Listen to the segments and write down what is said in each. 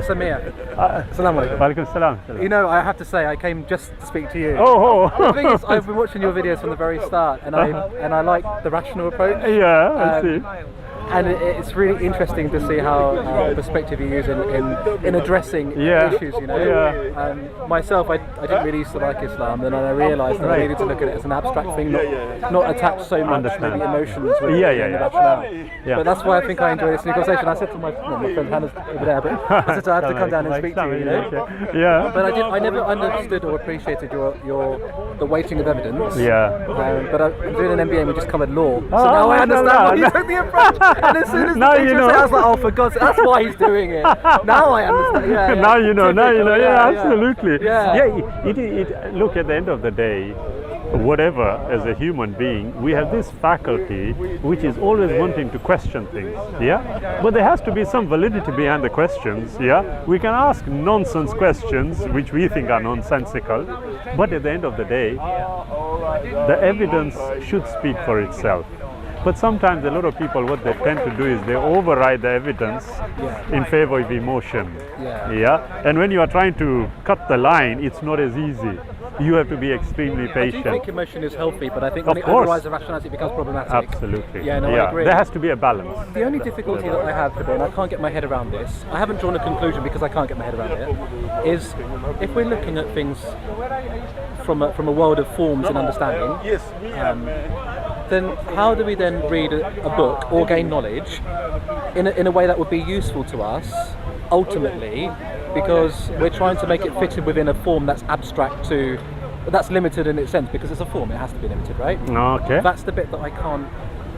Samir. Assalamu alaikum. Walaikum salam. You know, I have to say, I came just to speak to you. Oh. The thing is, I've been watching your videos from the very start, and I like the rational approach. Yeah, I see. And it's really interesting to see how perspective you use in addressing issues, you know. Yeah. Myself, I didn't really used to like Islam, then I realised that I needed to look at it as an abstract thing, not attach so much to the emotions with the rationale. But that's why I think I enjoy this conversation. I said to my friend Hannah's over there, but I said I have to come down and speak to you, you know. Yeah. But I never understood or appreciated the weighting of evidence. Yeah. But I'm doing an MBA and we just covered law, so now I understand what you took the approach. And as soon as the teacher said, I was like, oh, for God's sake, that's why he's doing it. Now I understand. Yeah. Now you know. Yeah, absolutely. Yeah. Look, at the end of the day, whatever, as a human being, we have this faculty which is always wanting to question things. Yeah. But there has to be some validity behind the questions. Yeah. We can ask nonsense questions which we think are nonsensical, but at the end of the day, the evidence should speak for itself. But sometimes a lot of people, what they tend to do is they override the evidence in favor of emotion. And when you are trying to cut the line, it's not as easy. You have to be extremely patient. I do think emotion is healthy, but I think when it overrides the rationality, it becomes problematic. Absolutely. Yeah, I agree. There has to be a balance. The only difficulty that I have today, and I can't get my head around this, I haven't drawn a conclusion because I can't get my head around it, is if we're looking at things from a world of forms and understanding, then how do we then read a book or gain knowledge in a way that would be useful to us ultimately, because we're trying to make it fit within a form that's abstract that's limited in its sense, because it's a form, it has to be limited, right? Okay. That's the bit that I can't,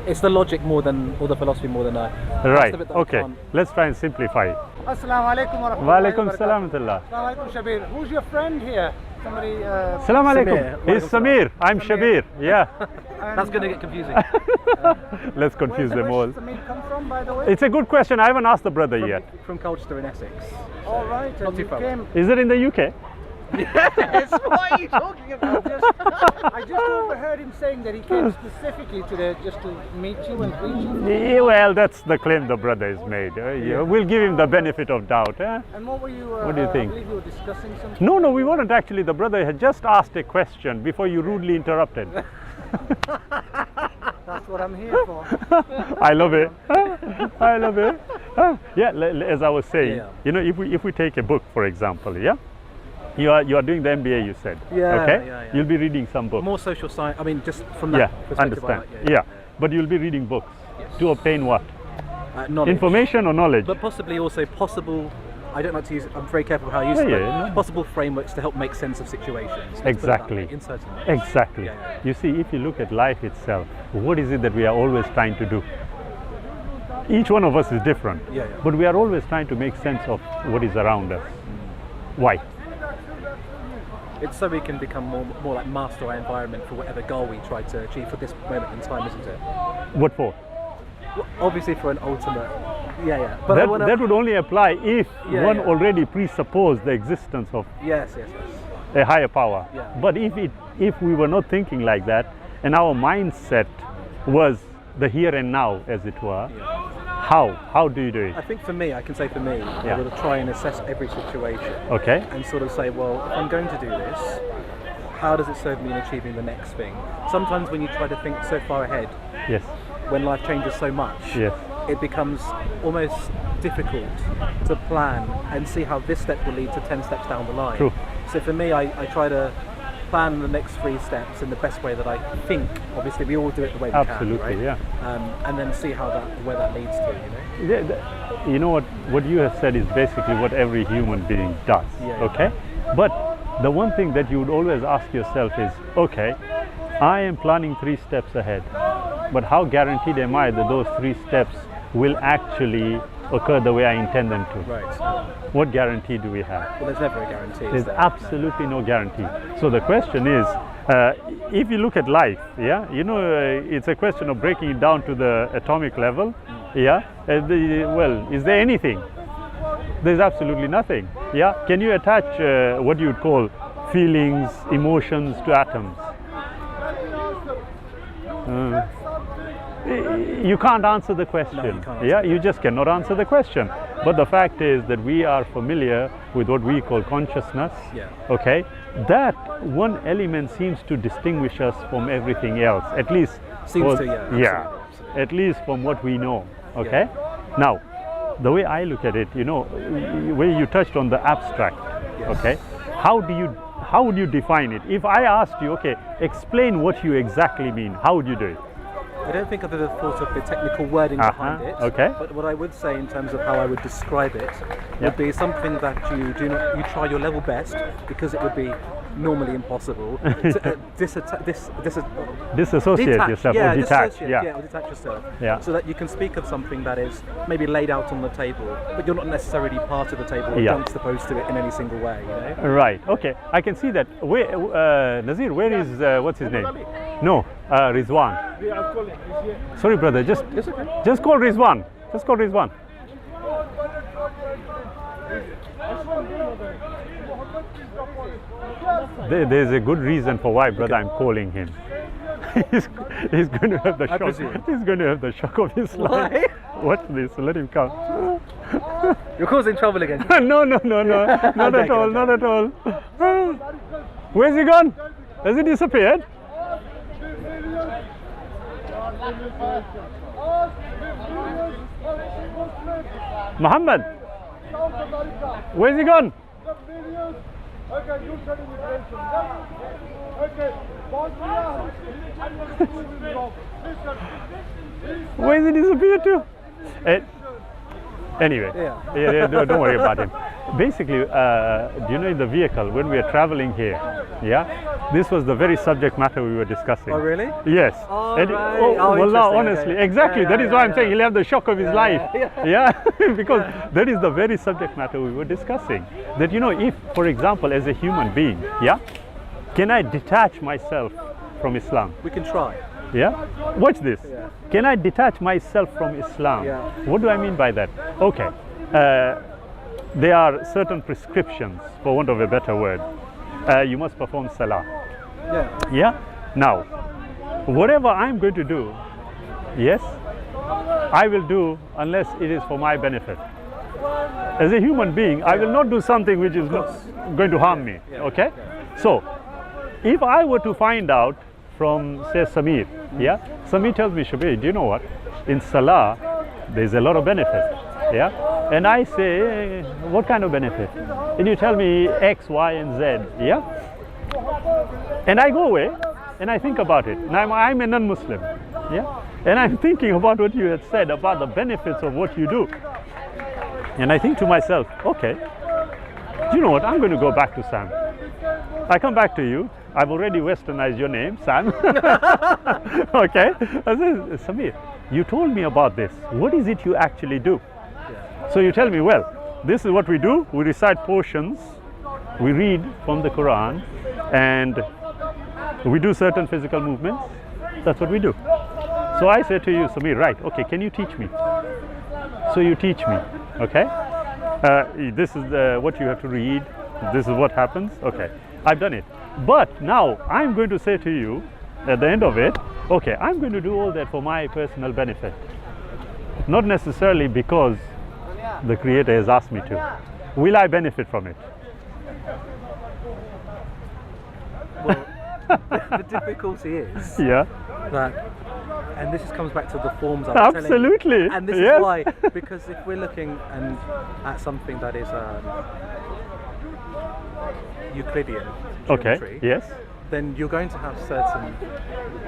it's the logic more than, or the philosophy more than right, okay, let's try and simplify it. Assalamu alaikum wa rahmatullahi wa salam. Assalamu alaikum, Shabir. Who's your friend here? Somebody. Assalamu alaikum. It's Samir. I'm Shabir. Yeah. That's going to get confusing. Let's confuse them all. Where does Samir come from, by the way? It's a good question. I haven't asked the brother yet. From Colchester in Essex. So all right. Not too far. Is it in the UK? Yes. What are you talking about? I just overheard him saying that he came specifically just to meet you and greet you. Yeah, well, that's the claim the brother has made. We'll give him the benefit of doubt. And what were you? What do you think? I believe you were discussing something. No, we weren't actually. The brother had just asked a question before you rudely interrupted. That's what I'm here for. I love it. I love it. Yeah, as I was saying, you know, if we take a book, for example, you are doing the MBA, you said. Okay. You'll be reading some books. More social science. I mean, just from that perspective. Understand. But you'll be reading books to obtain what? Knowledge. Information or knowledge? But possibly also possible. I don't like to use. I'm very careful how I use it. Possible frameworks to help make sense of situations. Exactly. In certain ways. Exactly. You see, if you look at life itself, what is it that we are always trying to do? Each one of us is different, but we are always trying to make sense of what is around us. Why? It's so we can become more like master our environment for whatever goal we try to achieve for this moment in time, isn't it? What for? Well, obviously for an ultimate. But that would only apply if one already presupposed the existence of a higher power. But if we were not thinking like that, and our mindset was the here and now, as it were, how do you do it? I think for me, I can say for me, I would try and assess every situation. Okay. And sort of say, well, if I'm going to do this, how does it serve me in achieving the next thing? Sometimes when you try to think so far ahead, when life changes so much, it becomes almost difficult to plan and see how this step will lead to 10 steps down the line. True. So for me, I try to plan the next 3 steps in the best way that I think. Obviously, we all do it the way we can, right? Absolutely, and then see where that leads to, you know? You know what you have said is basically what every human being does, okay? But the one thing that you would always ask yourself is, okay, I am planning 3 steps ahead, but how guaranteed am I that those 3 steps will actually occur the way I intend them to? Right. What guarantee do we have? Well, there's never a guarantee. There's absolutely no guarantee. So the question is, if you look at life, you know, it's a question of breaking it down to the atomic level. Well, is there anything? There's absolutely nothing. Can you attach what you would call feelings, emotions to atoms? You can't answer the question. No, you can't. You just cannot answer the question. But the fact is that we are familiar with what we call consciousness. Yeah. Okay, that one element seems to distinguish us from everything else. At least Seems to, yeah. yeah. Absolutely. At least from what we know. Okay. Now, the way I look at it, you know, where you touched on the abstract. Yes. Okay. How would you define it? If I asked you, okay, explain what you exactly mean, how would you do it? I don't think I've ever thought of the technical wording behind it. Okay. But what I would say in terms of how I would describe it would be something that you try your level best, because it would be normally impossible to Disassociate yourself or detach. or detach yourself. Yeah. So that you can speak of something that is maybe laid out on the table, but you're not necessarily part of the table or Yeah. don't opposed to it in any single way. You know. Right. Okay. I can see that. Where, Nazir, where is what's his name? No, Rizwan. Sorry, brother. Just call Rizwan. Just call Rizwan. There's a good reason for why, brother, I'm calling him. he's going to have the shock. presume. He's going to have the shock of his life. Why? Watch this. Let him come. You're causing trouble again. No, not at all, not at all. Where's he gone? Has he disappeared? Muhammad, where's he gone? Where is he disappeared to? Anyway, Yeah. don't worry about him. Basically, do you know, in the vehicle when we are traveling here, this was the very subject matter we were discussing. Oh, really? Yes. Oh, And right. Wallah, Interesting. honestly, Okay. exactly. Yeah, that yeah, is why I'm yeah, saying he'll have the shock of his life. yeah. Because that is the very subject matter we were discussing. That, you know, if, for example, as a human being, can I detach myself from Islam? We can try. Watch this. Yeah. Can I detach myself from Islam? Yeah. What do I mean by that? Okay. There are certain prescriptions, for want of a better word. You must perform salah. Yeah. Now, whatever I'm going to do, yes, I will do unless it is for my benefit. As a human being, I will not do something which is not going to harm me. Okay? So, if I were to find out from, say, Samir, Samir tells me, Shabir, do you know what? In salah, there's a lot of benefit. And I say, what kind of benefit? And you tell me X, Y, and Z. And I go away and I think about it. Now I'm a non-Muslim. And I'm thinking about what you had said about the benefits of what you do. And I think to myself, okay, do you know what? I'm going to go back to Sam. I come back to you. I've already westernized your name, Sam. Okay. I said, Samir, you told me about this. What is it you actually do? So you tell me, well, this is what we do. We recite portions, we read from the Quran, and we do certain physical movements. That's what we do. So I say to you, Samir, right, okay, can you teach me? So you teach me, okay? This is what you have to read. This is what happens. Okay, I've done it. But now I'm going to say to you, at the end of it, okay, I'm going to do all that for my personal benefit. Not necessarily because the Creator has asked me to. Will I benefit from it? Well, the difficulty is that, and this comes back to the forms I was telling you. Absolutely. And this is why, because if we're looking at something that is Euclidean geometry, then you're going to have certain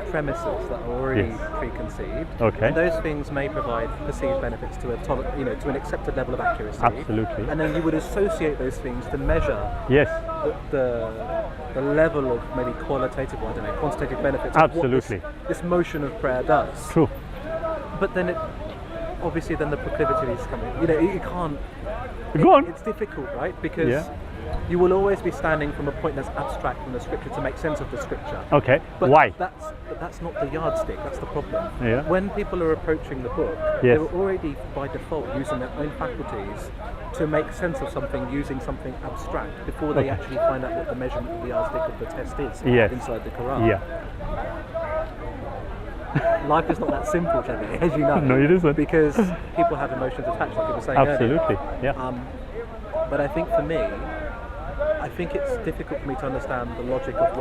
premises that are already preconceived. Okay. And those things may provide perceived benefits to to an accepted level of accuracy. Absolutely. And then you would associate those things to measure the level of maybe qualitative, or I don't know, quantitative benefits. Absolutely. Of what this motion of prayer does. True. But then obviously then the proclivity is coming. You can't. Go on. It's difficult, right? Because you will always be standing from a point that's abstract from the scripture to make sense of the scripture. Okay. But why? That's not the yardstick. That's the problem. Yeah. When people are approaching the book, they're already by default using their own faculties to make sense of something using something abstract before they actually find out what the measurement of the yardstick of the test is inside the Quran. life is not that simple, Jamie, as you know. No, it isn't. Because people have emotions attached, like you were saying Absolutely, earlier. yeah. But I think for me, I think it's difficult for me to understand the logic of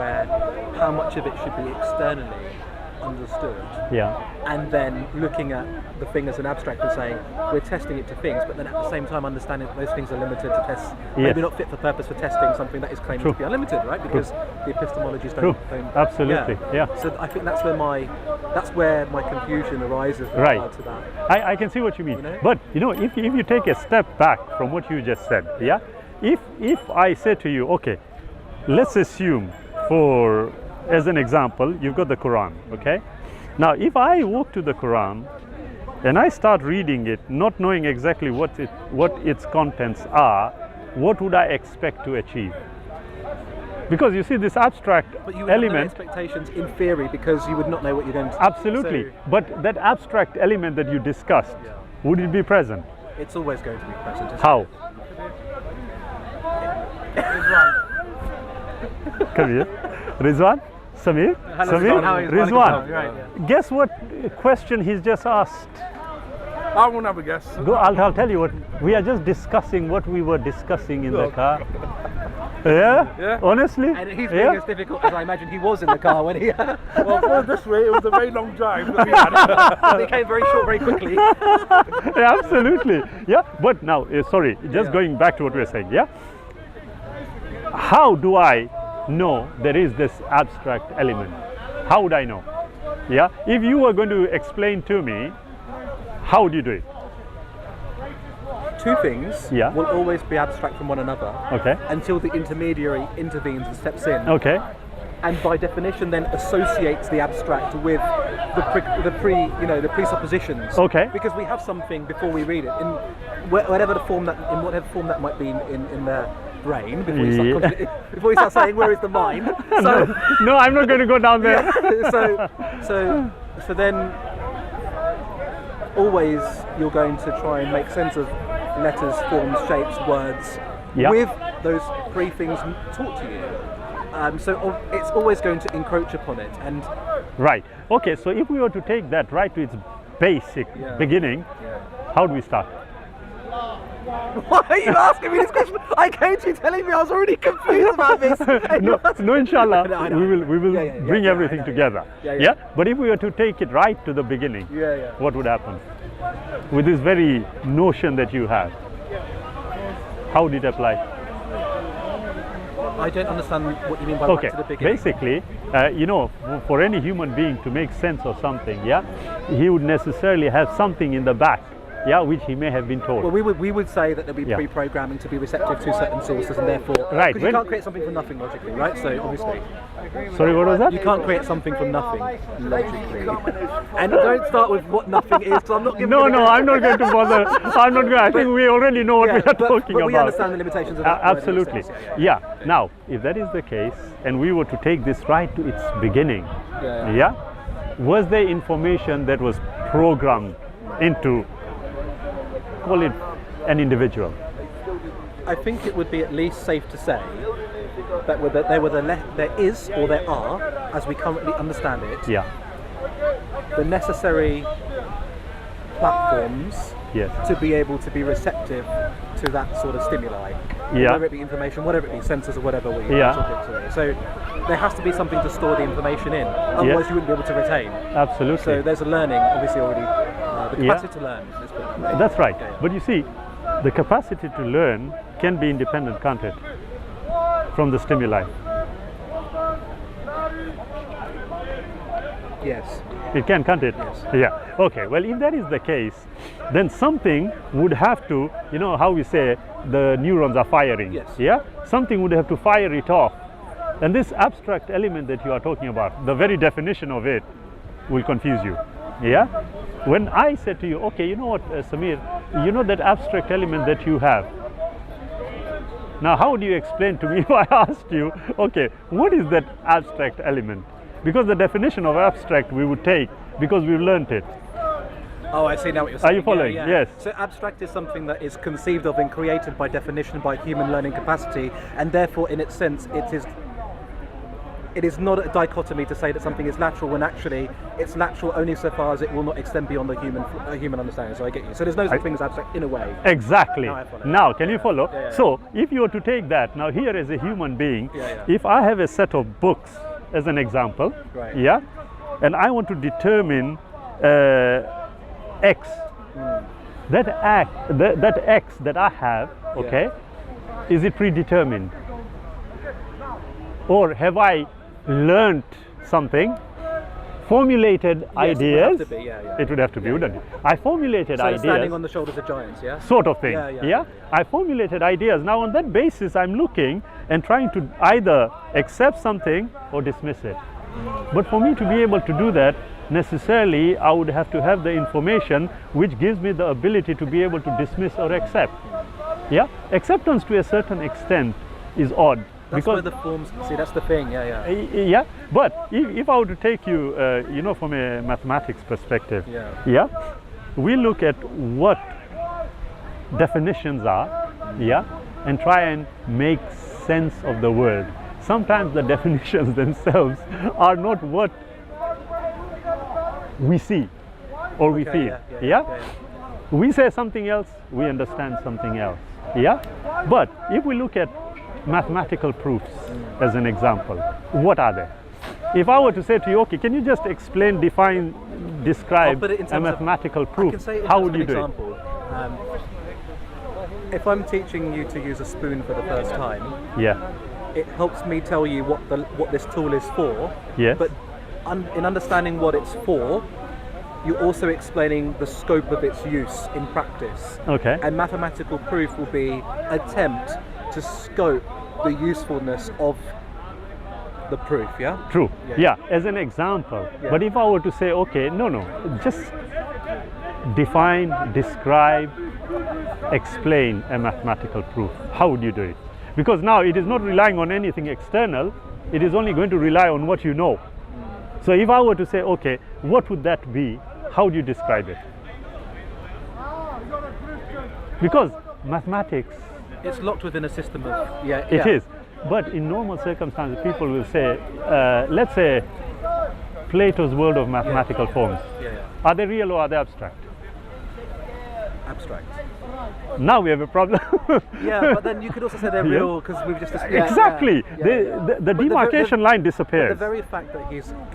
how much of it should be externally understood. Yeah. And then looking at the thing as an abstract and saying we're testing it to things, but then at the same time understanding that those things are limited to tests, maybe not fit for purpose for testing something that is claiming to be unlimited, right? Because the epistemologies don't. Absolutely. Yeah. So I think that's where my confusion arises with regard to that. I can see what you mean. But if you take a step back from what you just said, yeah. If I say to you, okay, let's assume as an example, you've got the Quran, okay? Now, if I walk to the Quran and I start reading it, not knowing exactly what its contents are, what would I expect to achieve? Because you see, this abstract but you would element. Have no expectations in theory because you would not know what you're going to. Absolutely, so, but that abstract element that you discussed, would it be present? It's always going to be present. How? Come here, Rizwan. Samir? Rizwan, guess what question he's just asked? I won't have a guess. I'll tell you what, we are just discussing what we were discussing in the car. Yeah? Honestly? And he's being as difficult as I imagine he was in the car when he... Well, put it this way, it was a very long drive that we had. It became very short very quickly. Yeah, absolutely. Yeah, but now, going back to what we were saying, yeah? How do I know there is this abstract element? How would I know? Yeah, if you were going to explain to me, how would you do it? Two things will always be abstract from one another until the intermediary intervenes and steps in. Okay. And by definition then associates the abstract with the presuppositions. Okay. Because we have something before we read it in whatever form that might be in their brain before you start saying where is the mind. So, no, I'm not going to go down there. So then always you're going to try and make sense of letters, forms, shapes, words with those three things taught to you. So it's always going to encroach upon it. And right. Okay. So if we were to take that right to its basic beginning, how do we start? Why are you asking me this question? I came to you telling me I was already confused about this. No, inshallah, we will bring everything together. Yeah. But if we were to take it right to the beginning, what would happen with this very notion that you have? How would it apply? I don't understand what you mean by right to the beginning. Basically, for any human being to make sense of something, he would necessarily have something in the back. Which he may have been told. Well, we would say that there'll be pre-programming to be receptive to certain sources, and therefore, because you can't create something from nothing logically, right? So obviously, sorry, what was that? You can't create something from nothing logically. And don't start with what nothing is, because I'm not giving. No, I'm not going to bother. I'm not going. I think we already know what we are talking about. We understand the limitations of that. Absolutely. Now, if that is the case, and we were to take this right to its beginning, was there information that was programmed into? Call it an individual. I think it would be at least safe to say that there is or there are, as we currently understand it, the necessary platforms to be able to be receptive to that sort of stimuli. Whether it be information, whatever it be, sensors or whatever we talk it to. So there has to be something to store the information in, otherwise you wouldn't be able to retain. Absolutely. So there's a learning, obviously already, the capacity to learn. That's right. But you see, the capacity to learn can be independent, can't it, from the stimuli? Yes. It can, can't it? Yes. Okay. Well, if that is the case, then something would have to, how we say the neurons are firing. Yes. Something would have to fire it off. And this abstract element that you are talking about, the very definition of it will confuse you. When I said to you, okay, you know what, Samir, that abstract element that you have. Now, how do you explain to me if I asked you, okay, what is that abstract element? Because the definition of abstract we would take because we've learned it. Oh, I see now what you're saying. Are you following? Yes. So abstract is something that is conceived of and created by definition by human learning capacity, and therefore, in its sense, it is it is not a dichotomy to say that something is lateral when actually it's lateral only so far as it will not extend beyond the human understanding. So I get you. So there's no such thing as abstract in a way. Exactly. Now I follow. Now, can you follow? Yeah. So, if you were to take that, now here as a human being, Yeah. if I have a set of books as an example, Right. yeah, and I want to determine X, that X that I have, okay, is it predetermined? Or have I learnt something, formulated Yes, ideas? it would have to be, yeah. It would have to be, wouldn't it? I formulated So ideas. standing on the shoulders of giants, yeah? Sort of thing, Yeah. I formulated ideas. Now on that basis I'm looking and trying to either accept something or dismiss it. But for me to be able to do that, necessarily I would have to have the information which gives me the ability to be able to dismiss or accept. Yeah, acceptance to a certain extent is odd. That's where the forms, see, that's the thing, yeah. Yeah, but if I were to take you, you know, from a mathematics perspective, Yeah. we look at what definitions are, and try and make sense of the word. Sometimes the definitions themselves are not what we see or we feel, Yeah. We say something else, we understand something else, But if we look at mathematical proofs as an example, what are they? If I were to say to you, okay, can you just explain, define, describe a mathematical proof, how would you do it? If I'm teaching you to use a spoon for the first time, Yeah, it helps me tell you what this tool is for. Yes. But in understanding what it's for, you're also explaining the scope of its use in practice. okay. And mathematical proof will be attempt to scope the usefulness of the proof, yeah? True. Yeah. Yeah, as an example. Yeah. But if I were to say, okay, no, just define, describe, explain a mathematical proof, how would you do it? Because now it is not relying on anything external, it is only going to rely on what you know. So if I were to say, okay, what would that be? How would you describe it? Because mathematics, It's locked within a system of, it is. But in normal circumstances, people will say, let's say, Plato's world of mathematical forms. Yeah. Are they real or are they abstract? Abstract. Now we have a problem. Yeah, but then you could also say they're Yeah. real because we've just Exactly. The But demarcation line disappears. The very fact that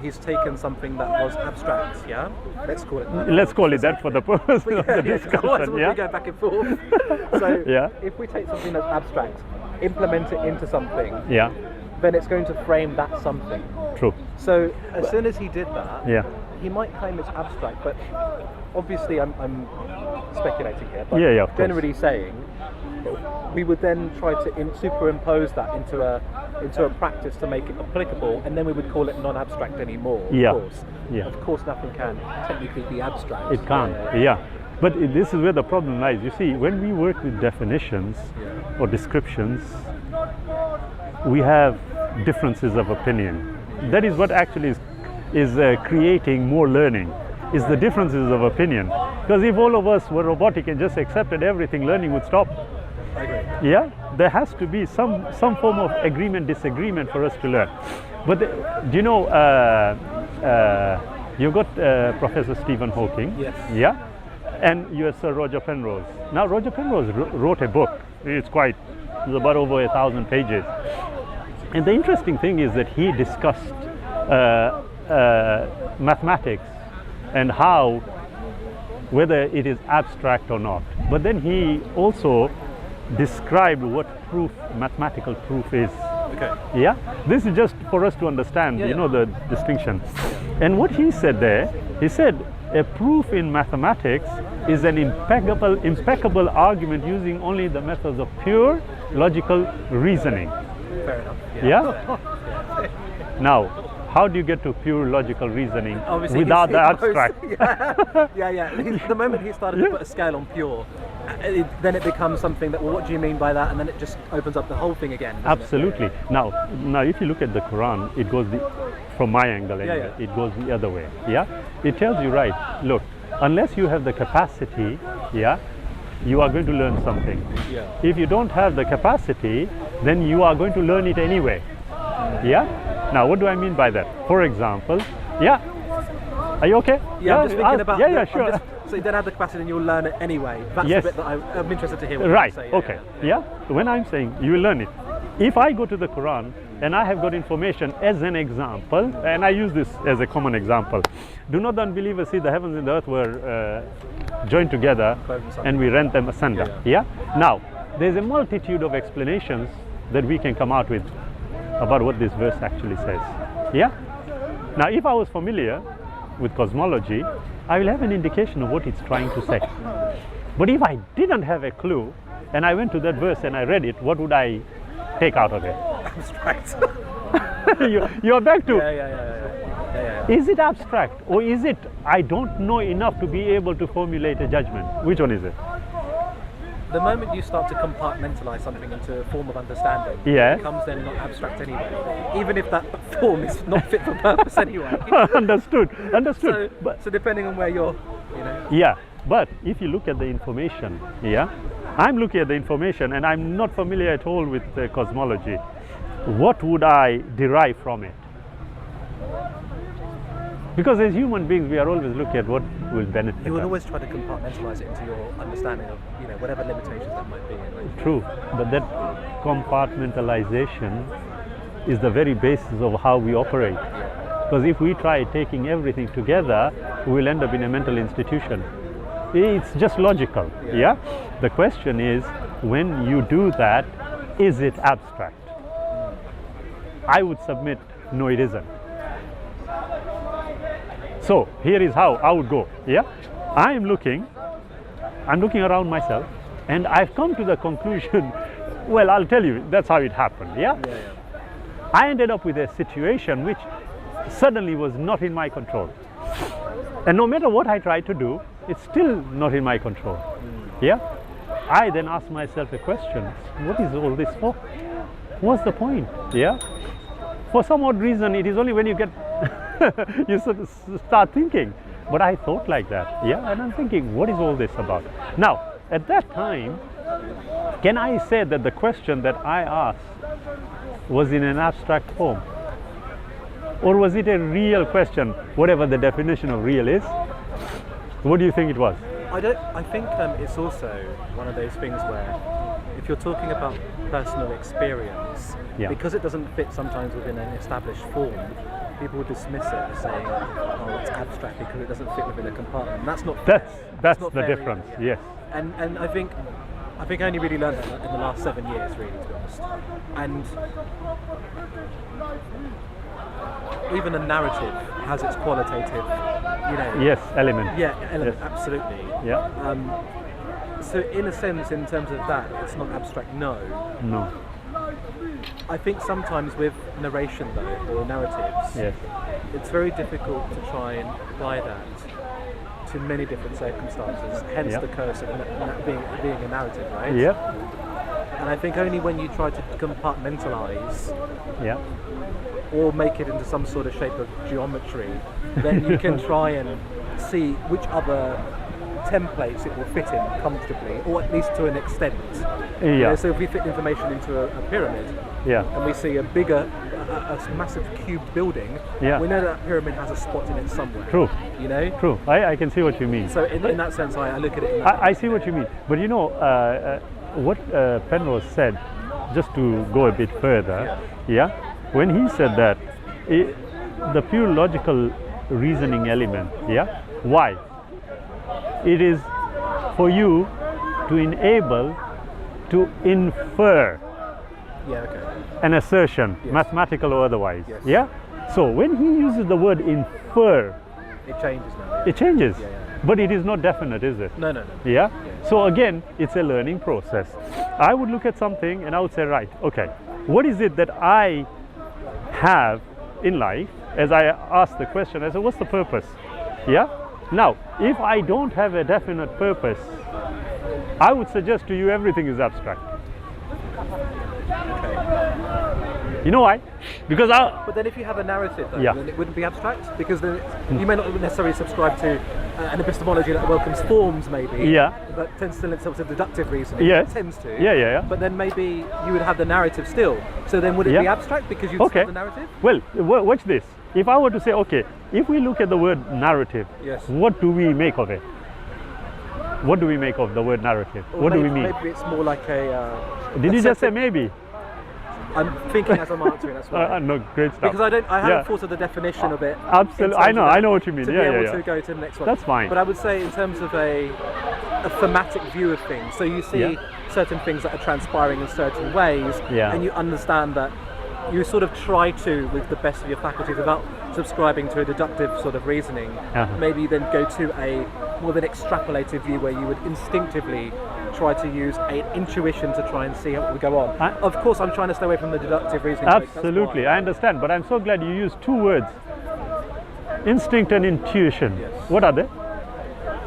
he's taken something that was abstract, yeah. Let's call it that. Let's call it that for the purpose of the Otherwise discussion. we'll be going back and forth. So Yeah. if we take something that's abstract, implement it into something, Yeah. then it's going to frame that something. True. So as soon as he did that, Yeah. he might claim it's abstract, but obviously I'm speculating here, but Yeah, of course. generally saying we would then try to superimpose that into a practice to make it applicable, and then we would call it non-abstract anymore. Yeah. Of course. Yeah. Of course, nothing can technically be abstract. It can't. Yeah. But this is where the problem lies. You see, when we work with definitions or descriptions, we have differences of opinion. That is what actually is creating more learning, is the differences of opinion. Because if all of us were robotic and just accepted everything, learning would stop. I agree. Yeah, there has to be some form of agreement, disagreement for us to learn. But do you know, you've got Professor Stephen Hawking. Yes. Yeah, and you have Sir Roger Penrose. Now Roger Penrose wrote a book. It's about over 1,000 pages. And the interesting thing is that he discussed mathematics and how, whether it is abstract or not. But then he also described what mathematical proof is. Okay. Yeah, this is just for us to understand, Yeah, you know, the distinction. And what he said there, he said a proof in mathematics is an impeccable argument using only the methods of pure logical reasoning. Fair enough. Yeah? Now, how do you get to pure logical reasoning Obviously, without the he goes- abstract? Yeah. The moment he started to put a scale on pure, then it becomes something that, well, what do you mean by that? And then it just opens up the whole thing again. doesn't it? Absolutely. Now, if you look at the Quran, it goes from my angle anyway, Yeah. it goes the other way. Yeah, it tells you, right, look, unless you have the capacity, you are going to learn something. Yeah. If you don't have the capacity, then you are going to learn it anyway. Yeah. Now, what do I mean by that? For example, yeah. Are you okay? Yeah, I'm just thinking about. Yeah, yeah, sure. So you don't have the capacity and you'll learn it anyway. That's Yes. the bit that I'm interested to hear what Right, you say. okay. Yeah, when I'm saying you will learn it. If I go to the Quran and I have got information as an example, and I use this as a common example, do not the unbelievers see the heavens and the earth were joined together and we rent them asunder? Yeah. Now, there's a multitude of explanations that we can come out with about what this verse actually says. Yeah. Now, if I was familiar with cosmology, I will have an indication of what it's trying to say. But if I didn't have a clue and I went to that verse and I read it, what would I take out of it? Abstract. You're back to, Yeah. is it abstract or is it I don't know enough to be able to formulate a judgment? Which one is it? The moment you start to compartmentalize something into a form of understanding, Yeah. it becomes then not abstract anyway, even if that form is not fit for purpose anyway. Understood. So, But so depending on where you're, you know. yeah, but if you look at the information, yeah, I'm looking at the information and I'm not familiar at all with cosmology. What would I derive from it? Because as human beings, we are always looking at what will benefit You will us. always try to compartmentalize it into your understanding of, you know, whatever limitations that might be. True, but that compartmentalization is the very basis of how we operate. Because if we try taking everything together, we will end up in a mental institution. It's just logical, yeah? The question is, when you do that, is it abstract? I would submit, no, it isn't. So here is how I would go, yeah? I'm looking around myself and I've come to the conclusion, well, I'll tell you, that's how it happened, yeah? I ended up with a situation which suddenly was not in my control. And no matter what I tried to do, it's still not in my control, yeah? I then asked myself a question, what is all this for? What's the point, yeah? For some odd reason, it is only when you get you start thinking. But I thought like that, yeah, and I'm thinking, what is all this about? Now, at that time, can I say that the question that I asked was in an abstract form? Or was it a real question, whatever the definition of real is? What do you think it was? I think it's also one of those things where if you're talking about personal experience, because it doesn't fit sometimes within an established form, people will dismiss it as saying, oh, it's abstract because it doesn't fit within a compartment. And that's not fair. That's not the fair difference, either. yes. And I think I only really learned that in the last 7 years, really, to be honest. And even a narrative has its qualitative, you know. Yes, element. Yeah, element, Yes. absolutely. Yeah. So in a sense, in terms of that, it's not abstract, no. No. I think sometimes with narration though, or narratives, Yes. it's very difficult to try and apply that to many different circumstances, hence the curse of being a narrative, right? Yep. And I think only when you try to compartmentalize Yeah. or make it into some sort of shape of geometry, then you can try and see which other templates it will fit in comfortably, or at least to an extent. Yeah. You know, so if we fit information into a pyramid, Yeah. and we see a massive cube building, Yeah. we know that pyramid has a spot in it somewhere. True. You know? True. I can see what you mean. So in that sense, I look at it in that I see what you mean. But you know, what Penrose said, just to go a bit further, when he said that, the pure logical reasoning element, why? It is for you to enable to infer an assertion, mathematical or otherwise. Yes. Yeah. So when he uses the word infer, it changes now. it changes, Yeah. but it is not definite, is it? No. Yeah. So again, it's a learning process. I would look at something and I would say, right, okay, what is it that I have in life? As I ask the question, I say, what's the purpose? Yeah. Now, if I don't have a definite purpose, I would suggest to you everything is abstract. You know why? Because But then if you have a narrative, though, Yeah. then it wouldn't be abstract, because then you may not necessarily subscribe to an epistemology that welcomes forms, maybe, Yeah. but tends to lend itself to deductive reasoning. Yes. It tends to. Yeah. But then maybe you would have the narrative still. So then would it be Yeah. abstract because you'd Okay. have the narrative? Well, watch this. If I were to say, okay, if we look at the word narrative, Yes. what do we make of it? What do we make of the word narrative? Or What do maybe, we mean? Maybe it's more like a. Did a you just say set- maybe? I'm thinking as I'm answering. That's why. No, great stuff. Because I haven't Yeah. thought of the definition of it. Absolutely, in terms of I know what you mean. To Yeah, be able yeah. to go to the next one. That's fine. But I would say in terms of a thematic view of things. So you see Yeah. certain things that are transpiring in certain ways, Yeah. and you understand that you sort of try to, with the best of your faculties, without subscribing to a deductive sort of reasoning, maybe then go to a more than extrapolated view where you would instinctively try to use an intuition to try and see what would go on. Of course, I'm trying to stay away from the deductive reasoning. Absolutely, I understand, but I'm so glad you used two words: instinct and intuition. Yes. What are they?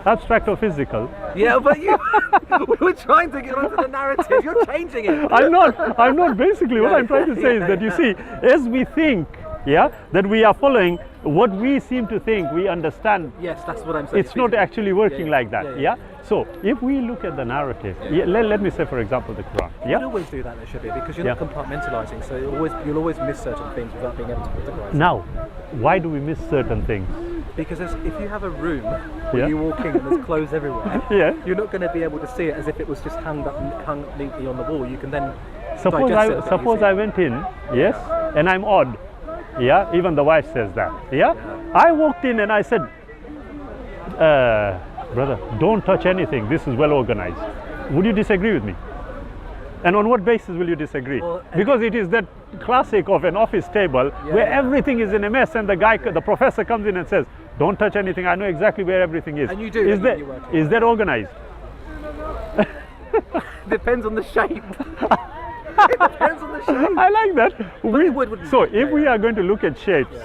Abstract or physical? Yeah, but you, we were trying to get onto the narrative. You're changing it. I'm not. Basically, what Yeah, I'm trying to say is that you see, as we think, that we are following what we seem to think we understand. Yes, that's what I'm saying. It's not actually working Yeah, like that. yeah. So if we look at the narrative, let me say, for example, the Quran. You always do that, there should be, because you're not compartmentalizing. So you'll always miss certain things without being able to categorize. Now, why do we miss certain things? Because if you have a room where you walk in and there's clothes everywhere, you're not going to be able to see it as if it was just hung neatly on the wall. You can then Suppose I went in, and I'm odd. Even the wife says that. I walked in and I said, brother, don't touch anything. This is well organized. Would you disagree with me? And on what basis will you disagree? Well, because it is that classic of an office table where everything is in a mess, and the professor comes in and says, don't touch anything. I know exactly where everything is. And you do. Is that organized? Depends on the shape. It depends on the shape. I like that. If we are going to look at shapes,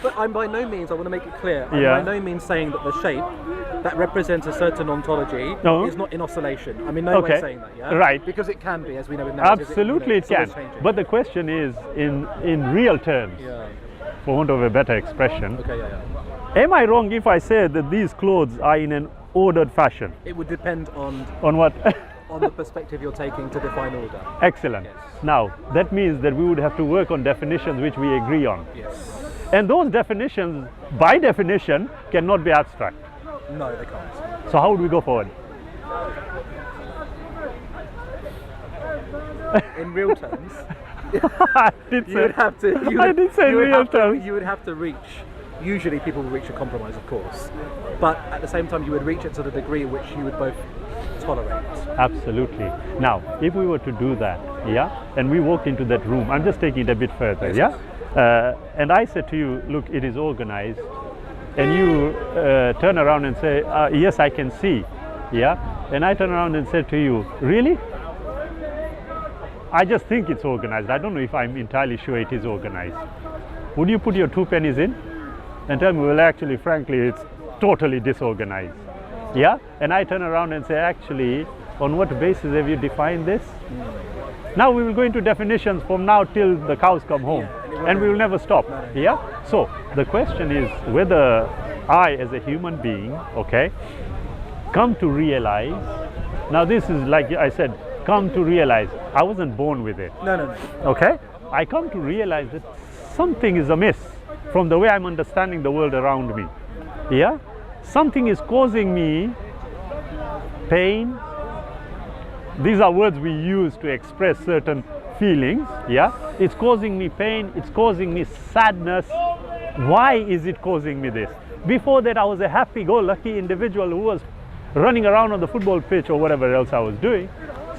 But I'm by no means, I want to make it clear, I'm by no means saying that the shape that represents a certain ontology is not in oscillation. I mean, no way saying that, Right. Because it can be, as we know in narratives. Absolutely it can. But the question is, in real terms, for want of a better expression, am I wrong if I say that these clothes are in an ordered fashion? It would depend on what? on the perspective you're taking to define order. Excellent. Yes. Now, that means that we would have to work on definitions which we agree on. Yes. And those definitions, by definition, cannot be abstract. No, they can't. So how would we go forward? In real terms, I did say real terms. You would have to reach. Usually, people will reach a compromise, of course, but at the same time, you would reach it to the degree which you would both tolerate. Absolutely. Now, if we were to do that, and we walked into that room, I'm just taking it a bit further, and I said to you, look, it is organized, and you turn around and say, yes, I can see, and I turn around and said to you, really? I just think it's organized. I don't know if I'm entirely sure it is organized. Would you put your 2 pennies in and tell me, well, actually, frankly, it's totally disorganized? And I turn around and say, actually, on what basis have you defined this? Now we will go into definitions from now till the cows come home, and we will never stop. So the question is whether I, as a human being, come to realize. Now this is, like I said, come to realize. I wasn't born with it. No. I come to realize that something is amiss from the way I'm understanding the world around me. Something is causing me pain. These are words we use to express certain feelings. It's causing me pain, it's causing me sadness. Why is it causing me this? Before that, I was a happy-go-lucky individual who was running around on the football pitch or whatever else I was doing.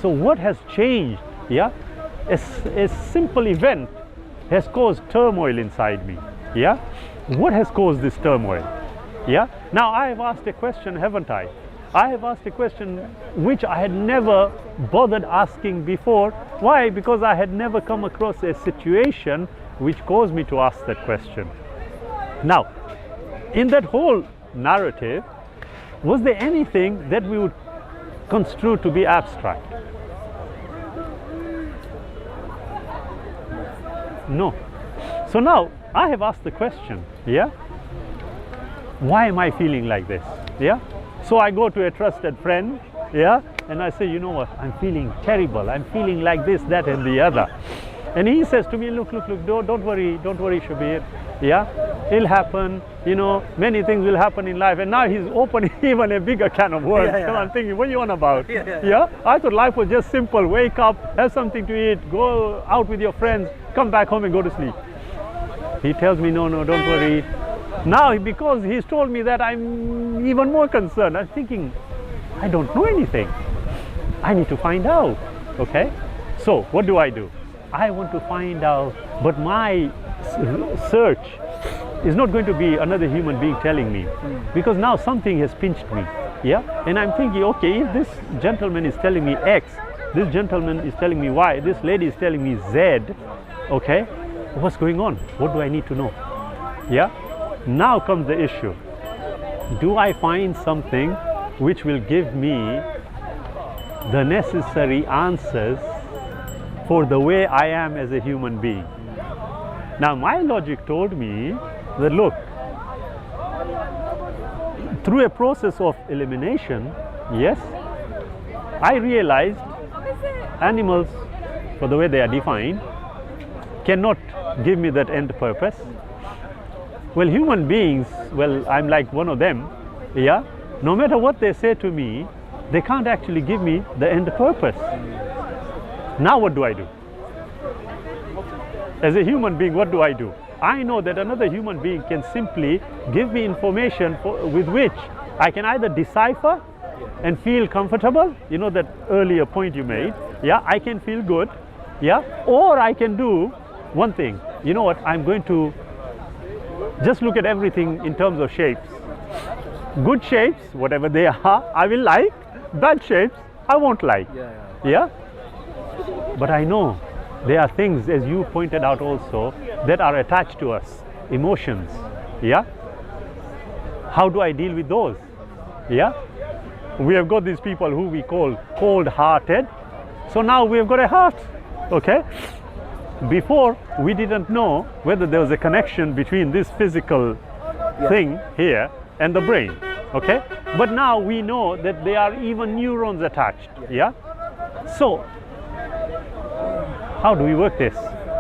So what has changed? A simple event has caused turmoil inside me. What has caused this turmoil? Now I have asked a question, haven't I? I have asked a question which I had never bothered asking before. Why? Because I had never come across a situation which caused me to ask that question. Now, in that whole narrative, was there anything that we would construe to be abstract? No. So now I have asked the question, yeah, why am I feeling like this? Yeah. So I go to a trusted friend, yeah, and I say, you know what, I'm feeling terrible. I'm feeling like this, that, and the other. And he says to me, look, don't worry, Shabir. Yeah, it'll happen. You know, many things will happen in life. And now he's opening even a bigger can of worms. And I'm thinking, what are you on about? Yeah, I thought life was just simple. Wake up, have something to eat, go out with your friends, come back home and go to sleep. He tells me, no, don't worry. Now, because he's told me that, I'm even more concerned. I'm thinking, I don't know anything. I need to find out. Okay? So, what do? I want to find out, but my search is not going to be another human being telling me, because now something has pinched me. Yeah? And I'm thinking, okay, if this gentleman is telling me X, this gentleman is telling me Y, this lady is telling me Z, okay, what's going on? What do I need to know? Yeah? Now comes the issue. Do I find something which will give me the necessary answers for the way I am as a human being? Now my logic told me that, look, through a process of elimination, yes, I realized animals, for the way they are defined, cannot give me that end purpose. Well, human beings, well, I'm like one of them, yeah, no matter what they say to me, they can't actually give me the end purpose. Now what do? As a human being, what do? I know that another human being can simply give me information with which I can either decipher and feel comfortable, you know, that earlier point you made, yeah, I can feel good, yeah, or I can do one thing, you know what, I'm going to just look at everything in terms of shapes. Good shapes, whatever they are, I will like. Bad shapes, I won't like. Yeah? But I know there are things, as you pointed out also, that are attached to us, emotions. Yeah? How do I deal with those? Yeah? We have got these people who we call cold-hearted. So now we have got a heart. Okay? Before, we didn't know whether there was a connection between this physical thing here and the brain. Okay? But now we know that there are even neurons attached. Yeah? So, how do we work this?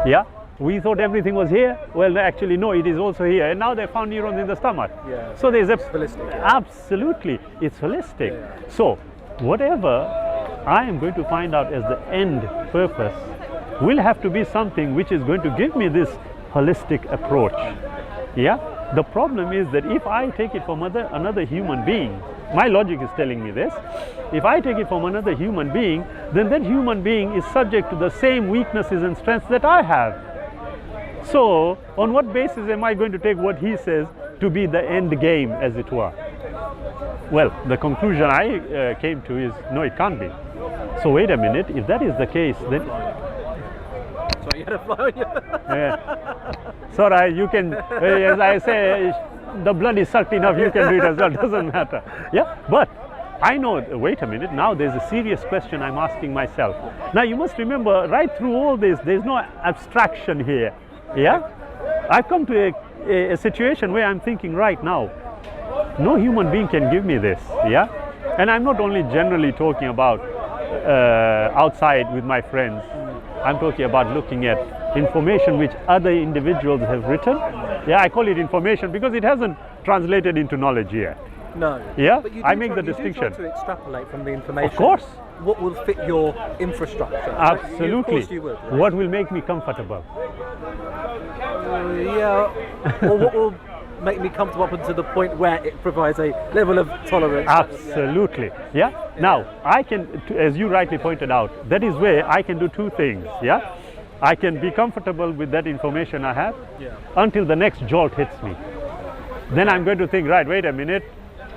Yeah? We thought everything was here. Well, actually, no, it is also here. And now they found neurons in the stomach. Yeah. So there's a... It's holistic. Absolutely. It's holistic. So, whatever I am going to find out as the end purpose will have to be something which is going to give me this holistic approach. Yeah? The problem is that if I take it from another human being, my logic is telling me this, if I take it from another human being, then that human being is subject to the same weaknesses and strengths that I have. So, on what basis am I going to take what he says to be the end game, as it were? Well, the conclusion I came to is, no, it can't be. So wait a minute, if that is the case, then... Sorry, you had a fly on you. Sorry, you can, as I say, the blood is sucked enough, you can do it as well, doesn't matter. Yeah, but I know, wait a minute, now there's a serious question I'm asking myself. Now you must remember, right through all this, there's no abstraction here. Yeah? I've come to a situation where I'm thinking right now, no human being can give me this. Yeah? And I'm not only generally talking about outside with my friends. I'm talking about looking at information which other individuals have written. Yeah, I call it information because it hasn't translated into knowledge yet. No. Yeah, but you I make the you distinction. Do try to extrapolate from the information. Of course. What will fit your infrastructure? Absolutely. Of course you would. Right? What will make me comfortable? Yeah. Or what will make me comfortable up until the point where it provides a level of tolerance? Absolutely. Yeah. Now, I can, as you rightly pointed out, that is where I can do two things. Yeah. I can be comfortable with that information I have until the next jolt hits me. Then I'm going to think, right, wait a minute,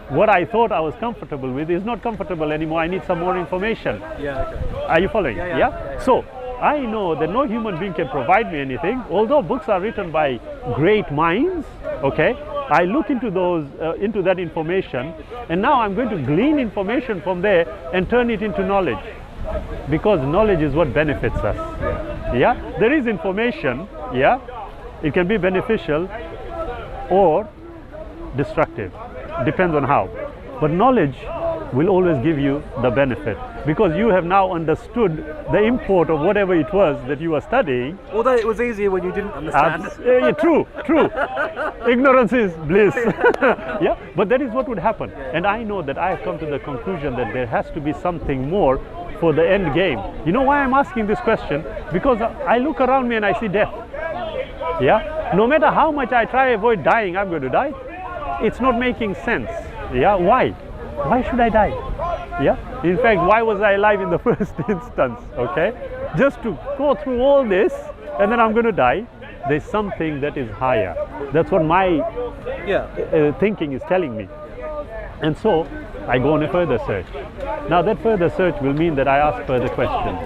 what I thought I was comfortable with is not comfortable anymore. I need some more information. Yeah, okay. Are you following? Yeah? So, I know that no human being can provide me anything, although books are written by great minds, okay? I look into those, into that information, and now I'm going to glean information from there and turn it into knowledge. Because knowledge is what benefits us. Yeah, there is information. Yeah, it can be beneficial or destructive, depends on how. But knowledge will always give you the benefit, because you have now understood the import of whatever it was that you were studying. Although it was easier when you didn't understand. Yeah, true. Ignorance is bliss. Yeah, but that is what would happen. And I know that I have come to the conclusion that there has to be something more for the end game. You know why I'm asking this question? Because I look around me and I see death. Yeah, no matter how much I try to avoid dying, I'm going to die. It's not making sense. Yeah, why? Why should I die? Yeah, in fact, why was I alive in the first instance? Okay, just to go through all this and then I'm going to die. There's something that is higher. That's what my thinking is telling me. And so I go on a further search. Now that further search will mean that I ask further questions.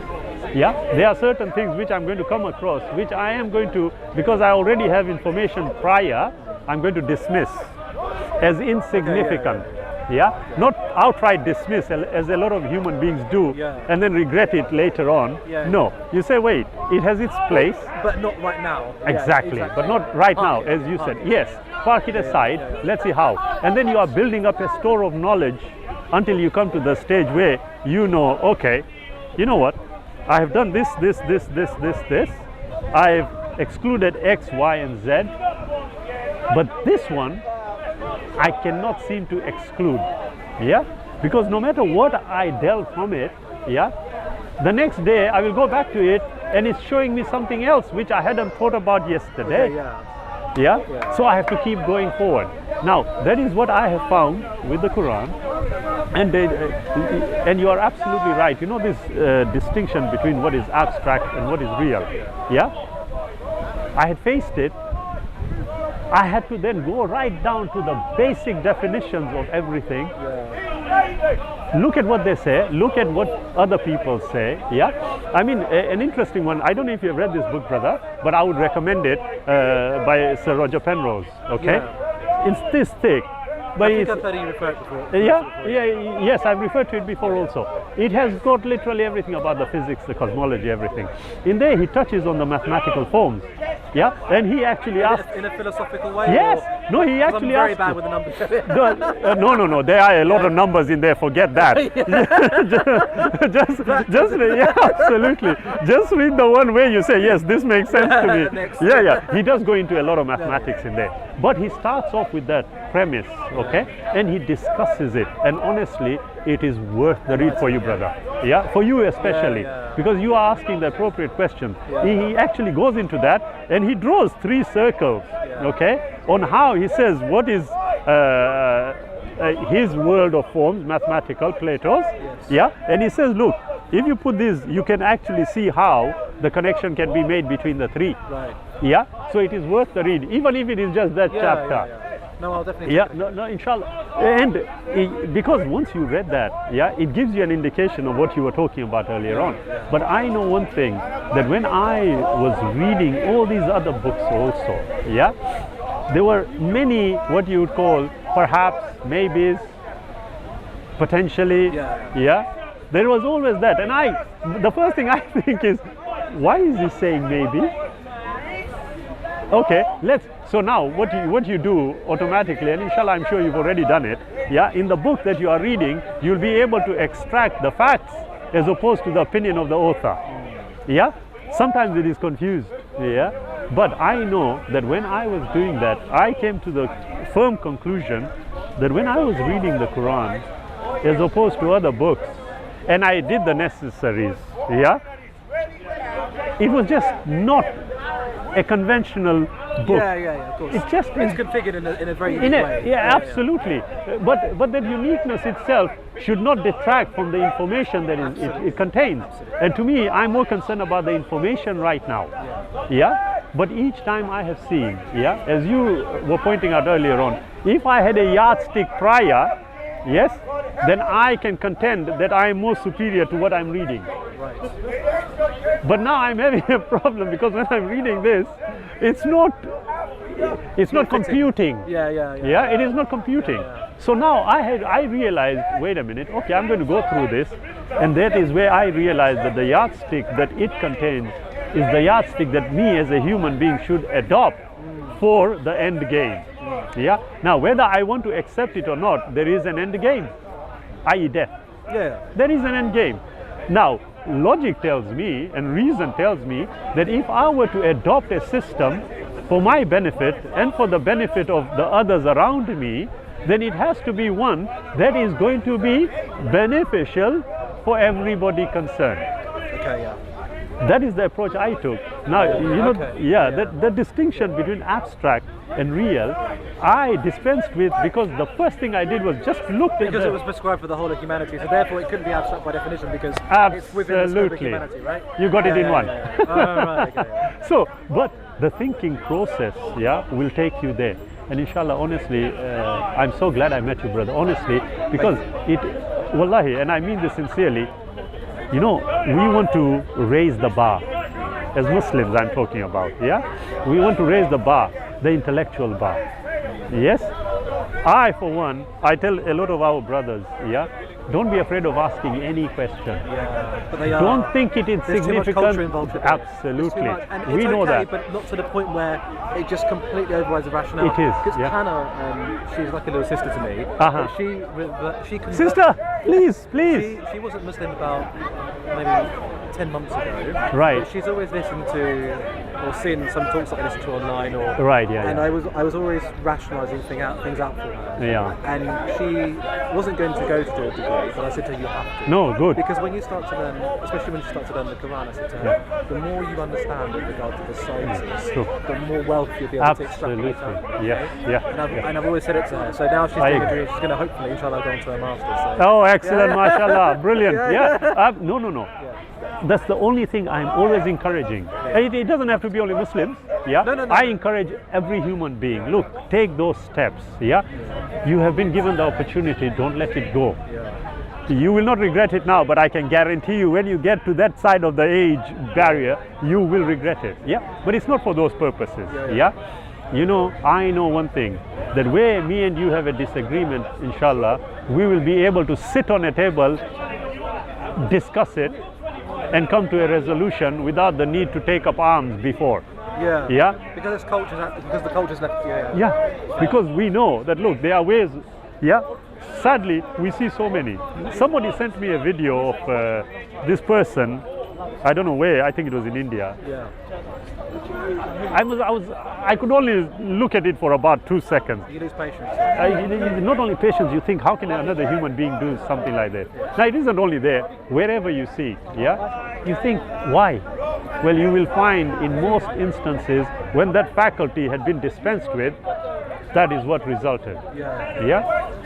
Yeah, there are certain things which I'm going to come across, which I am going to, because I already have information prior, I'm going to dismiss as insignificant. Yeah, not outright dismiss as a lot of human beings do, and then regret it later on. No, you say, wait, it has its place, but not right now. Exactly, but not right now, as you said. Yes, park it aside, let's see how. And then you are building up a store of knowledge until you come to the stage where you know, okay, you know what, I have done this. I've excluded X, Y, and Z, but this one I cannot seem to exclude. Yeah, because no matter what I delve from it, yeah, the next day I will go back to it and it's showing me something else which I hadn't thought about yesterday. Yeah, so I have to keep going forward. Now that is what I have found with the Quran, and you are absolutely right. You know this distinction between what is abstract and what is real. Yeah, I had faced it. I had to then go right down to the basic definitions of everything. Look at what they say, look at what other people say. Yeah, I mean, an interesting one, I don't know if you have read this book, brother, but I would recommend it, by Sir Roger Penrose. Okay, it's this thick, but I think I've heard you refer to it before. Yes, I've referred to it before also. It has got literally everything about the physics, the cosmology, everything. In there he touches on the mathematical forms. Yeah, and he actually asked in a philosophical way. Yes, no, he actually I'm very asked. bad with the numbers. No. There are a lot of numbers in there. Forget that. just absolutely. Just read the one where you say yes, this makes sense to me. Yeah. He does go into a lot of mathematics in there, but he starts off with that premise, okay, and he discusses it. And honestly, it is worth the read for you, brother. Yeah, for you especially, because you are asking the appropriate questions. He actually goes into that and he draws 3 circles, okay, on how he says what is his world of forms, mathematical, Plato's. Yeah, and he says, look, if you put this, you can actually see how the connection can be made between the 3. Right. Yeah, so it is worth the read, even if it is just that chapter. No, I'll definitely. No, inshallah. And because once you read that, it gives you an indication of what you were talking about earlier on. But I know one thing, that when I was reading all these other books also, there were many what you would call perhaps, maybes, potentially, there was always that. And the first thing I think is, why is he saying maybe? Okay, so now what you do automatically, and inshallah I'm sure you've already done it, in the book that you are reading, you'll be able to extract the facts as opposed to the opinion of the author. Sometimes it is confused, but I know that when I was doing that, I came to the firm conclusion that when I was reading the Quran as opposed to other books, and I did the necessaries, it was just not a conventional book. Of course. It's configured in a very unique way. Absolutely. But that uniqueness itself should not detract from the information that it contains. Absolutely. And to me, I'm more concerned about the information right now. But each time I have seen, as you were pointing out earlier on, if I had a yardstick prior, then I can contend that I am more superior to what I'm reading. Right. But now I'm having a problem, because when I'm reading this, it's not computing. It is not computing. So now I realized, wait a minute, okay, I'm going to go through this, and that is where I realized that the yardstick that it contains is the yardstick that me as a human being should adopt for the end game. Yeah. Now, whether I want to accept it or not, there is an end game, i.e. death. Yeah. There is an end game. Now, logic tells me and reason tells me that if I were to adopt a system for my benefit and for the benefit of the others around me, then it has to be one that is going to be beneficial for everybody concerned. Okay, yeah. That is the approach I took. Now, you know, the distinction between abstract and real, I dispensed with because the first thing I did was just look at Because it was prescribed for the whole of humanity, so therefore it couldn't be abstract by definition because it's within the scope of humanity, right? You got it in one. Oh, right, okay. So, but the thinking process, will take you there. And inshallah, honestly, I'm so glad I met you, brother. Honestly, because wallahi, and I mean this sincerely, you know, we want to raise the bar. As Muslims, I'm talking about, we want to raise the bar, the intellectual bar. Yes? I, for one, I tell a lot of our brothers, don't be afraid of asking any question. But they are. Don't think it is There's significant. too much culture involved with it. Absolutely. And We it's know okay, that. but not to the point where it just completely overrides the rationale. It is, Because yeah. Hannah, she's like a little sister to me. Uh-huh. She Sister, please. She wasn't Muslim about maybe 10 months ago. Right. But she's always listened to or seen some talks that I listen to online or. Right, And I was always rationalising things out for her. Yeah. And she wasn't going to go to do a degree, but I said to her, you have to. No, good. Because when you start to learn, especially when you start to learn the Quran, I said to her, the more you understand with regard to the sciences, True. the more wealth you'll be able to Absolutely. extrapolate out. Yeah. And I've always said it to her. So now she's I doing a agree. degree, she's going to hopefully, inshallah, go on to her master's. So. Oh, excellent, mashallah, brilliant. Yeah. No. That's the only thing I'm always encouraging. It doesn't have to be only Muslims. No. I encourage every human being. Look, take those steps. You have been given the opportunity. Don't let it go. You will not regret it now, but I can guarantee you when you get to that side of the age barrier, you will regret it. But it's not for those purposes. You know, I know one thing, that where me and you have a disagreement, inshallah, we will be able to sit on a table, discuss it, and come to a resolution without the need to take up arms before. Because the culture's left. Because we know that, look, there are ways. Sadly, we see so many. Somebody sent me a video of this person. I don't know where. I think it was in India. I could only look at it for about 2 seconds. You lose patience. Not only patience, you think, how can another human being do something like that? Now, it isn't only there. Wherever you see, you think, why? Well, you will find in most instances when that faculty had been dispensed with, that is what resulted.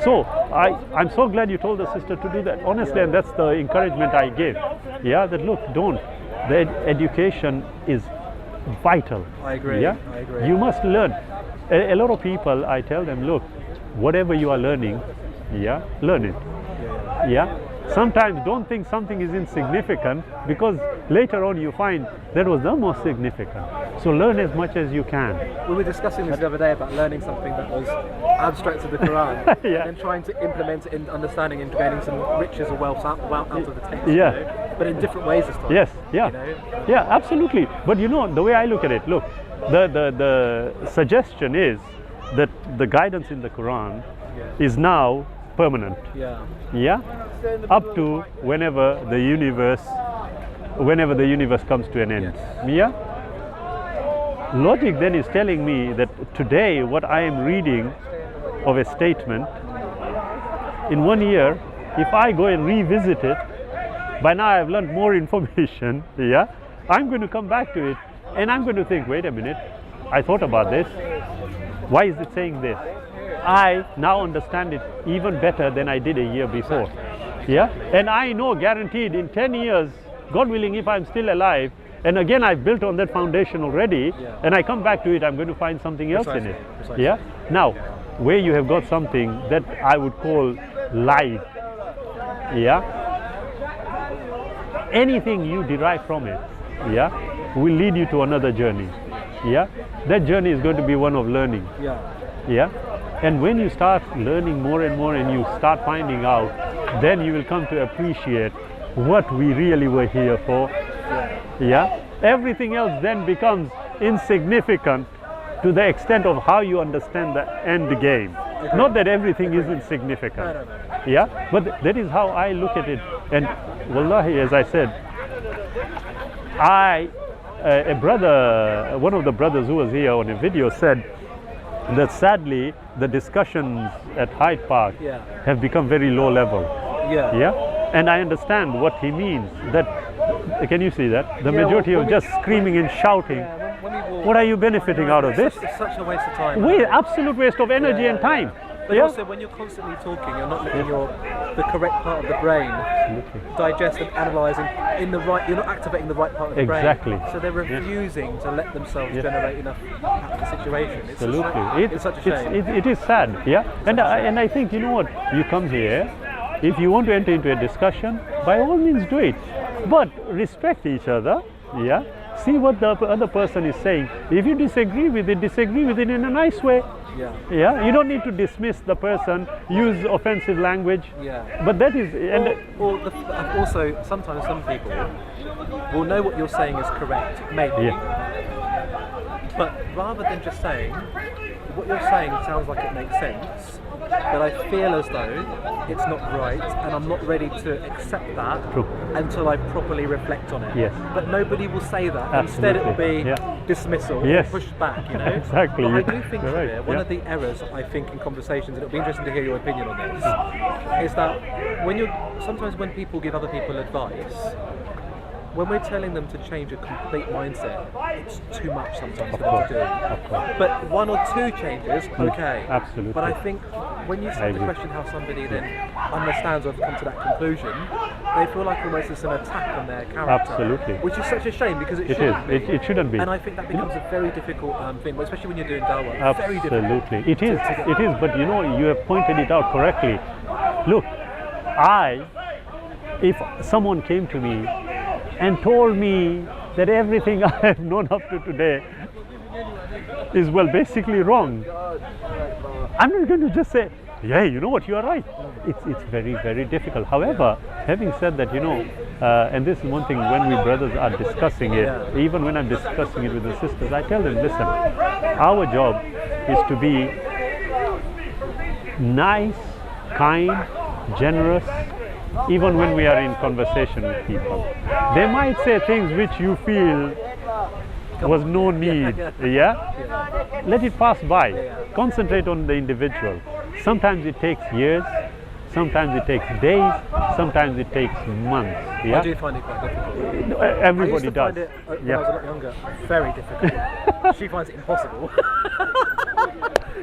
So I'm so glad you told the sister to do that, honestly, and that's the encouragement I give. That look, don't. The education is vital. I agree. I agree. You must learn. A lot of people, I tell them, look, whatever you are learning, learn it. Sometimes don't think something is insignificant, because later on you find that was the most significant. So learn as much as you can. We were discussing this the other day about learning something that was abstract of the Quran and trying to implement it in understanding and gaining some riches or wealth out of the text. But in different ways this time. Absolutely. But you know, the way I look at it, look, the suggestion is that the guidance in the Quran is now permanent. Up to whenever the universe comes to an end. Logic then is telling me that today what I am reading of a statement, in 1 year, if I go and revisit it, by now I've learned more information, I'm going to come back to it and I'm going to think, wait a minute, I thought about this. Why is it saying this? I now understand it even better than I did a year before. And I know, guaranteed, in 10 years, God willing, if I'm still alive, and again I've built on that foundation already, and I come back to it, I'm going to find something else in it. Now, where you have got something that I would call live, anything you derive from it, will lead you to another journey. That journey is going to be one of learning. And when you start learning more and more and you start finding out, then you will come to appreciate what we really were here for. everything else then becomes insignificant to the extent of how you understand the end game. Not that everything is insignificant. Yeah, but that is how I look at it. And wallahi, as I said, a brother, one of the brothers who was here on a video said that sadly the discussions at Hyde Park have become very low level. Yeah, and I understand what he means. That, can you see that? The majority of just screaming and shouting. What are you benefiting out of this? It's such a waste of time. Absolute waste of energy and time. But also, when you're constantly talking, you're not letting the correct part of the brain digest and analyse in the right. You're not activating the right part of the brain. Exactly. So they're refusing to let themselves generate enough out of the situation. It's Absolutely. It's such a shame. It is sad. Yeah. And I think, you know what? You come here. If you want to enter into a discussion, by all means do it. But respect each other. Yeah. See what the other person is saying. If you disagree with it in a nice way. Yeah, you don't need to dismiss the person, use offensive language. But that is, also sometimes some people will know what you're saying is correct, maybe. But rather than just saying what you're saying sounds like it makes sense, but I feel as though it's not right, and I'm not ready to accept that until I properly reflect on it. But nobody will say that. Instead, it will be dismissal, or pushed back. You know. Exactly. But I do think one of the errors I think in conversations, and it'll be interesting to hear your opinion on this, is that sometimes when people give other people advice, when we're telling them to change a complete mindset, it's too much sometimes for them to do. But one or two changes, okay. Absolutely. But I think when you start to question how somebody then understands or come to that conclusion, they feel like almost it's an attack on their character. Absolutely. Which is such a shame, because it shouldn't be. It shouldn't be. And I think that becomes a very difficult thing, especially when you're doing Dawah. Absolutely. Very difficult. It is. But you know, you have pointed it out correctly. Look, if someone came to me and told me that everything I have known up to today is, well, basically wrong, I'm not going to just say, yeah, you know what, you are right. It's very, very difficult. However, having said that, you know, and this is one thing when we brothers are discussing it, even when I'm discussing it with the sisters, I tell them, listen, our job is to be nice, kind, generous, even when we are in conversation with people. They might say things which you feel was no need, let it pass by. Concentrate on the individual. Sometimes it takes years, sometimes it takes days, sometimes it takes months. I do find it quite difficult. Everybody does. I used to find it, when I was a lot younger, very difficult. She finds it impossible.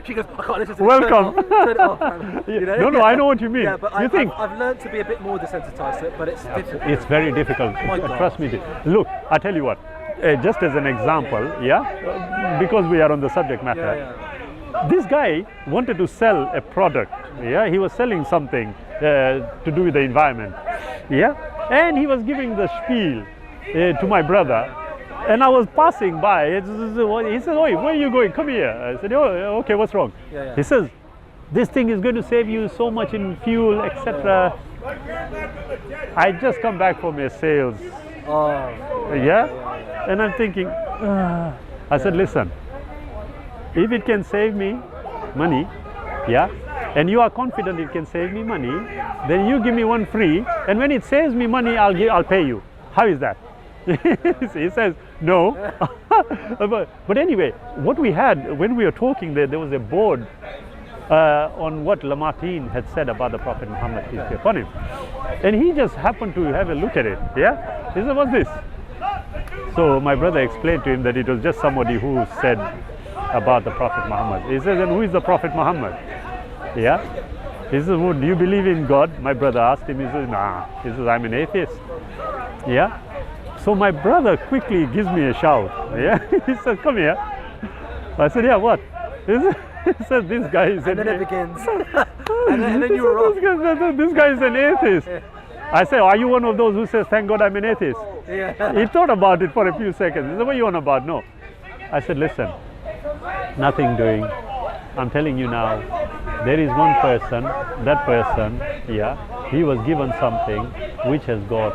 She goes, I can't listen to Welcome. Turn it off. You know? No, I know what you mean. But I've learned to be a bit more desensitized to it, but it's difficult. It's very difficult. Trust me. Look, I tell you what, just as an example, because we are on the subject matter, this guy wanted to sell a product. He was selling something to do with the environment. And he was giving the spiel to my brother. And I was passing by. He said, "Oi, where are you going? Come here." I said, "Oh, okay, what's wrong?" He says, "This thing is going to save you so much in fuel, etc." I just come back from a sales. And I'm thinking, I said, "Listen, if it can save me money, and you are confident it can save me money, then you give me one free, and when it saves me money, I'll pay you. How is that?" He says, "No." but anyway, what we had when we were talking there was a board on what Lamartine had said about the Prophet Muhammad, peace be upon him. And he just happened to have a look at it. He said, "What's this?" So my brother explained to him that it was just somebody who said about the Prophet Muhammad. He says, "And who is the Prophet Muhammad?" He says, "Well, do you believe in God?" My brother asked him. He says, "Nah." He says, "I'm an atheist." So my brother quickly gives me a shout. He says, "Come here." I said, "Yeah, what?" He says, "This guy is an atheist." And then it begins. and then you were off. This guy is an atheist. I say, "Are you one of those who says, 'Thank God I'm an atheist'?" He thought about it for a few seconds. He said, "What are you on about?" "No." I said, "Listen, nothing doing. I'm telling you now, there is one person, that person, he was given something which has got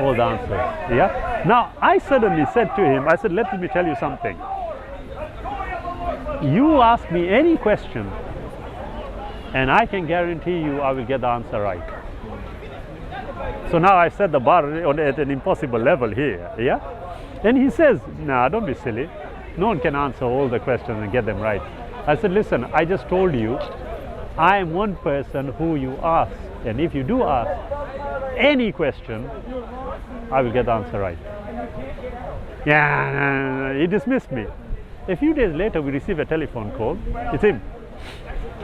all the answers. Yeah. Now I suddenly said to him, I said, let me tell you something. You ask me any question, and I can guarantee you I will get the answer right. So now I set the bar at an impossible level here. Yeah. And he says, nah, don't be silly. No one can answer all the questions and get them right. I said, listen, I just told you, I am one person who you ask. And if you do ask any question, I will get the answer right. Yeah, he dismissed me. A few days later, we receive a telephone call. It's him.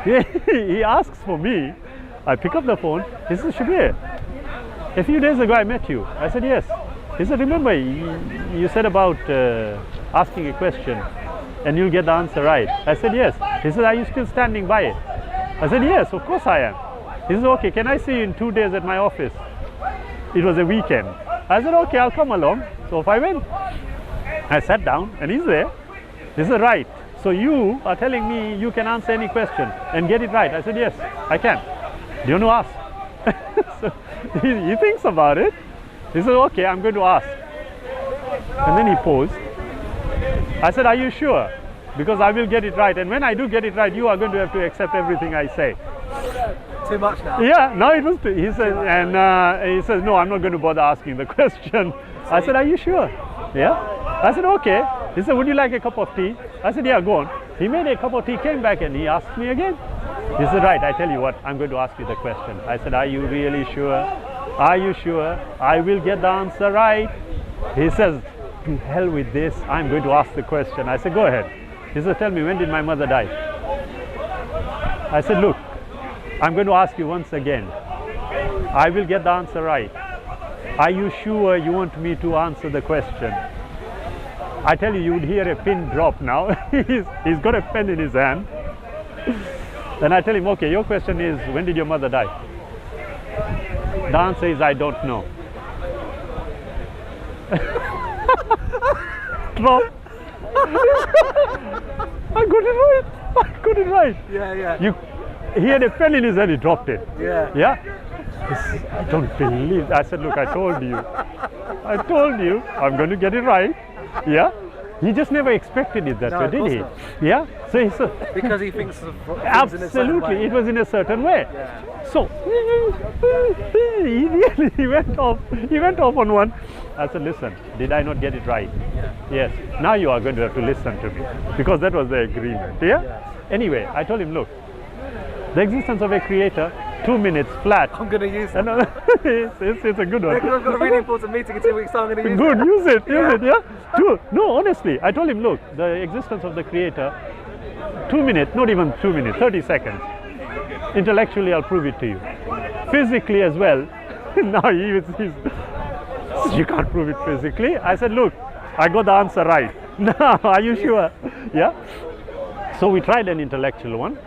He asks for me. I pick up the phone. He says, Shabir, a few days ago I met you. I said, yes. He said, remember, you said about asking a question and you'll get the answer right. I said, yes. He said, are you still standing by it? I said, yes, of course I am. He said, okay, can I see you in 2 days at my office? It was a weekend. I said, okay, I'll come along. So if I went, I sat down and he's there. He said, right. So you are telling me you can answer any question and get it right. I said, yes, I can. Do you want to ask? So he thinks about it. He said, okay, I'm going to ask. And then he paused. I said, are you sure? Because I will get it right. And when I do get it right, you are going to have to accept everything I say. Too much now. Yeah, no, it was too. He said, and he says, no, I'm not going to bother asking the question. I said, are you sure? Yeah. I said, okay. He said, would you like a cup of tea? I said, yeah, go on. He made a cup of tea, came back, and he asked me again. He said, right, I tell you what, I'm going to ask you the question. I said, are you really sure? Are you sure? I will get the answer right. He says, to hell with this, I'm going to ask the question. I said, go ahead. He said, tell me, when did my mother die? I said, look, I'm going to ask you once again. I will get the answer right. Are you sure you want me to answer the question? I tell you, you would hear a pin drop now. He's got a pen in his hand. Then I tell him, okay, your question is, when did your mother die? The answer is, I don't know. Drop. I got it right. I got it right. Yeah. He had a pen in his hand, he dropped it. Yeah. Yeah? I don't believe. I said, look, I told you, I'm going to get it right. Yeah? He just never expected it that way, did he? Not. Yeah? So he said, Because he thinks of things absolutely, in a certain way. it was in a certain way. Yeah. So he went off on one. I said, listen, did I not get it right? Yeah. Yes. Now you are going to have to listen to me, because that was the agreement. Yeah? Yeah. Anyway, I told him, look, the existence of a creator, 2 minutes flat. I'm going to use that. It's a good one. Because I've got a really important meeting in 2 weeks' time. I'm going to use Good, that. use it, yeah? Two. No, honestly, I told him, look, the existence of the creator, 2 minutes, not even 2 minutes, 30 seconds. Intellectually, I'll prove it to you. Physically as well. Now he's, you can't prove it physically. I said, look, I got the answer right. Now, are you sure? Yeah? So we tried an intellectual one.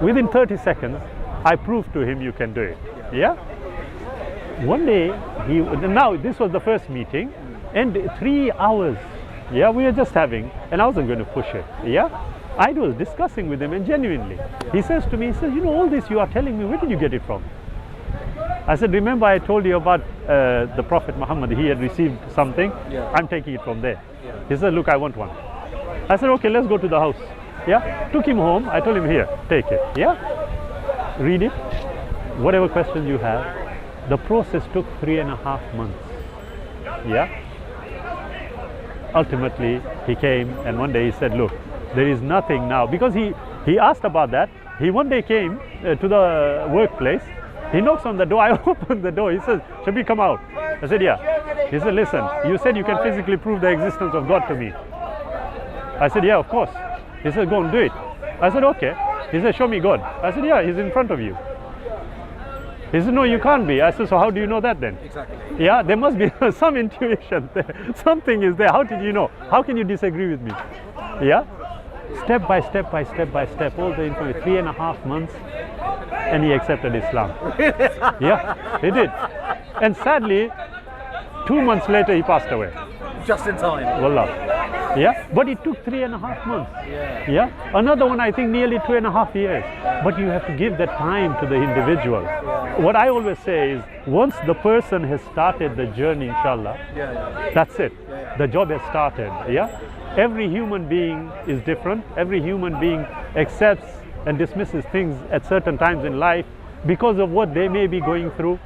Within 30 seconds, I proved to him you can do it. Yeah? One day, now this was the first meeting, and 3 hours, yeah, we were just having, and I wasn't going to push it. Yeah? I was discussing with him, and genuinely, he says to me, he says, you know, all this you are telling me, where did you get it from? I said, remember I told you about the Prophet Muhammad, he had received something, I'm taking it from there. He said, look, I want one. I said, okay, let's go to the house. Yeah, took him home, I told him, here, take it. Yeah, read it, whatever questions you have. The process took 3.5 months. Yeah, ultimately he came, and one day he said, look, there is nothing now, because he asked about that. He one day came to the workplace. He knocks on the door. I open the door. He says, Shabir, come out. I said, yeah. He said, listen, you said you can physically prove the existence of God to me. I said, yeah, of course. He said, go and do it. I said, okay. He said, show me God. I said, yeah, he's in front of you. He said, no, you can't be. I said, so how do you know that then? Exactly. Yeah, there must be some intuition there. Something is there. How did you know? How can you disagree with me? Yeah? Step by step by step by step, all the information, 3.5 months, and he accepted Islam. Yeah, he did. And sadly, 2 months later, he passed away. Just in time. Wallah. Yeah, but it took 3.5 months. Yeah. Yeah, another one I think nearly 2.5 years. But you have to give that time to the individual. what I always say is, once the person has started the journey, inshallah, that's it. The job has started. Yeah. Every human being is different. Every human being accepts and dismisses things at certain times in life because of what they may be going through.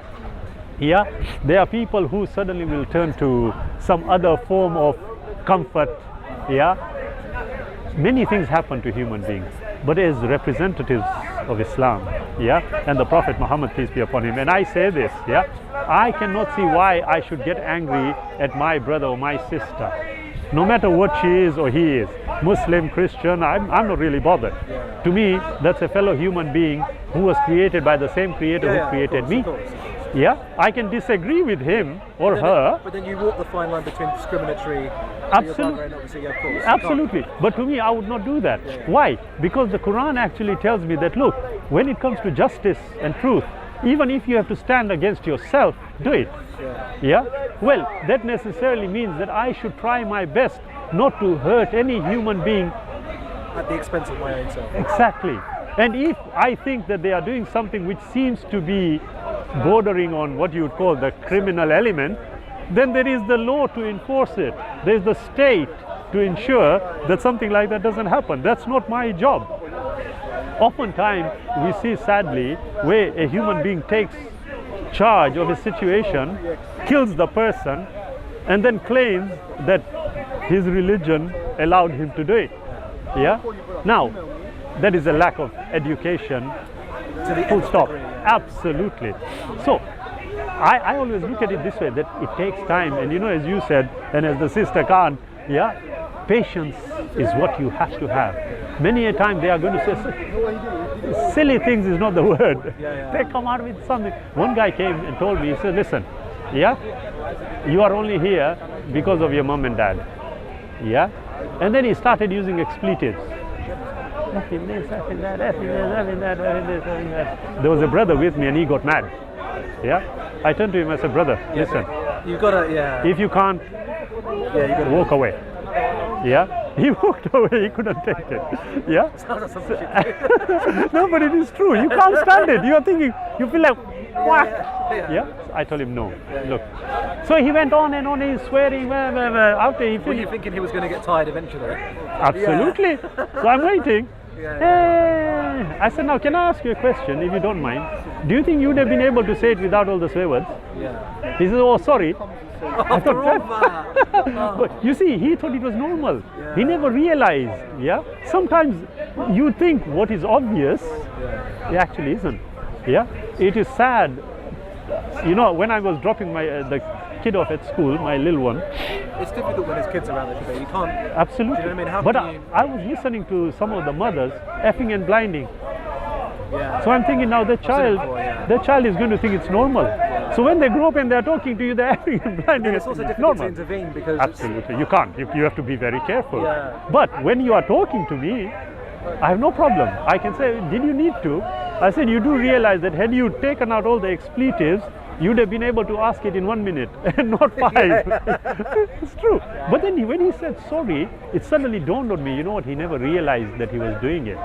Yeah, there are people who suddenly will turn to some other form of comfort. Yeah, many things happen to human beings, but as representatives of Islam, yeah, and the Prophet Muhammad, peace be upon him, and I say this, yeah, I cannot see why I should get angry at my brother or my sister, no matter what she is or he is, Muslim, Christian, I'm not really bothered. To me, that's a fellow human being who was created by the same creator who created me. Yeah, I can disagree with him or her. But then you walk the fine line between discriminatory. Absolutely. Absolutely. But to me, I would not do that. Why? Because the Quran actually tells me that, look, when it comes to justice and truth, even if you have to stand against yourself, do it. Yeah. Well, that necessarily means that I should try my best not to hurt any human being at the expense of my own self. Exactly. And if I think that they are doing something which seems to be bordering on what you would call the criminal element, then there is the law to enforce it. There is the state to ensure that something like that doesn't happen. That's not my job. Oftentimes, we see sadly where a human being takes charge of a situation, kills the person, and then claims that his religion allowed him to do it. Yeah? Now, that is a lack of education. Full stop. Absolutely. So, I always look at it this way, that it takes time, and you know, as you said, and as the sister can't, yeah, patience is what you have to have. Many a time they are going to say, silly things is not the word. They come out with something. One guy came and told me, he said, listen, yeah, you are only here because of your mom and dad. Yeah? And then he started using expletives. There was a brother with me and he got mad. Yeah, I turned to him, I said, brother, listen, you've got to, if you can't, walk away. Yeah, he walked away, he couldn't take it. Yeah. No, but it is true, you can't stand it. You are thinking, you feel like whack. Yeah. I told him no. Look. So he went on and on, he's swearing. After he finished. Were you thinking he was going to get tired eventually? Absolutely. So I'm waiting. Hey. I said, now can I ask you a question, if you don't mind? Do you think you would have been able to say it without all the swear words? Yeah. He said, oh, sorry. After all that. But you see, he thought it was normal. He never realized. Yeah. Sometimes you think what is obvious, it actually isn't. Yeah. It is sad. You know, when I was dropping my the kid off at school, my little one. It's difficult when there's kids around today. You can't. Absolutely. Do you know what I mean? How but can you... I was listening to some of the mothers effing and blinding. Yeah. So I'm thinking now the child is going to think it's normal. Yeah. So when they grow up and they're talking to you, they're effing and blinding. It's also difficult to intervene because absolutely you can't. You have to be very careful. Yeah. But when you are talking to me, I have no problem. I can say, did you need to? I said, you do realize that had you taken out all the expletives, you'd have been able to ask it in 1 minute and not 5. It's true. Yeah. But then when he said sorry, it suddenly dawned on me, you know what, he never realized that he was doing it.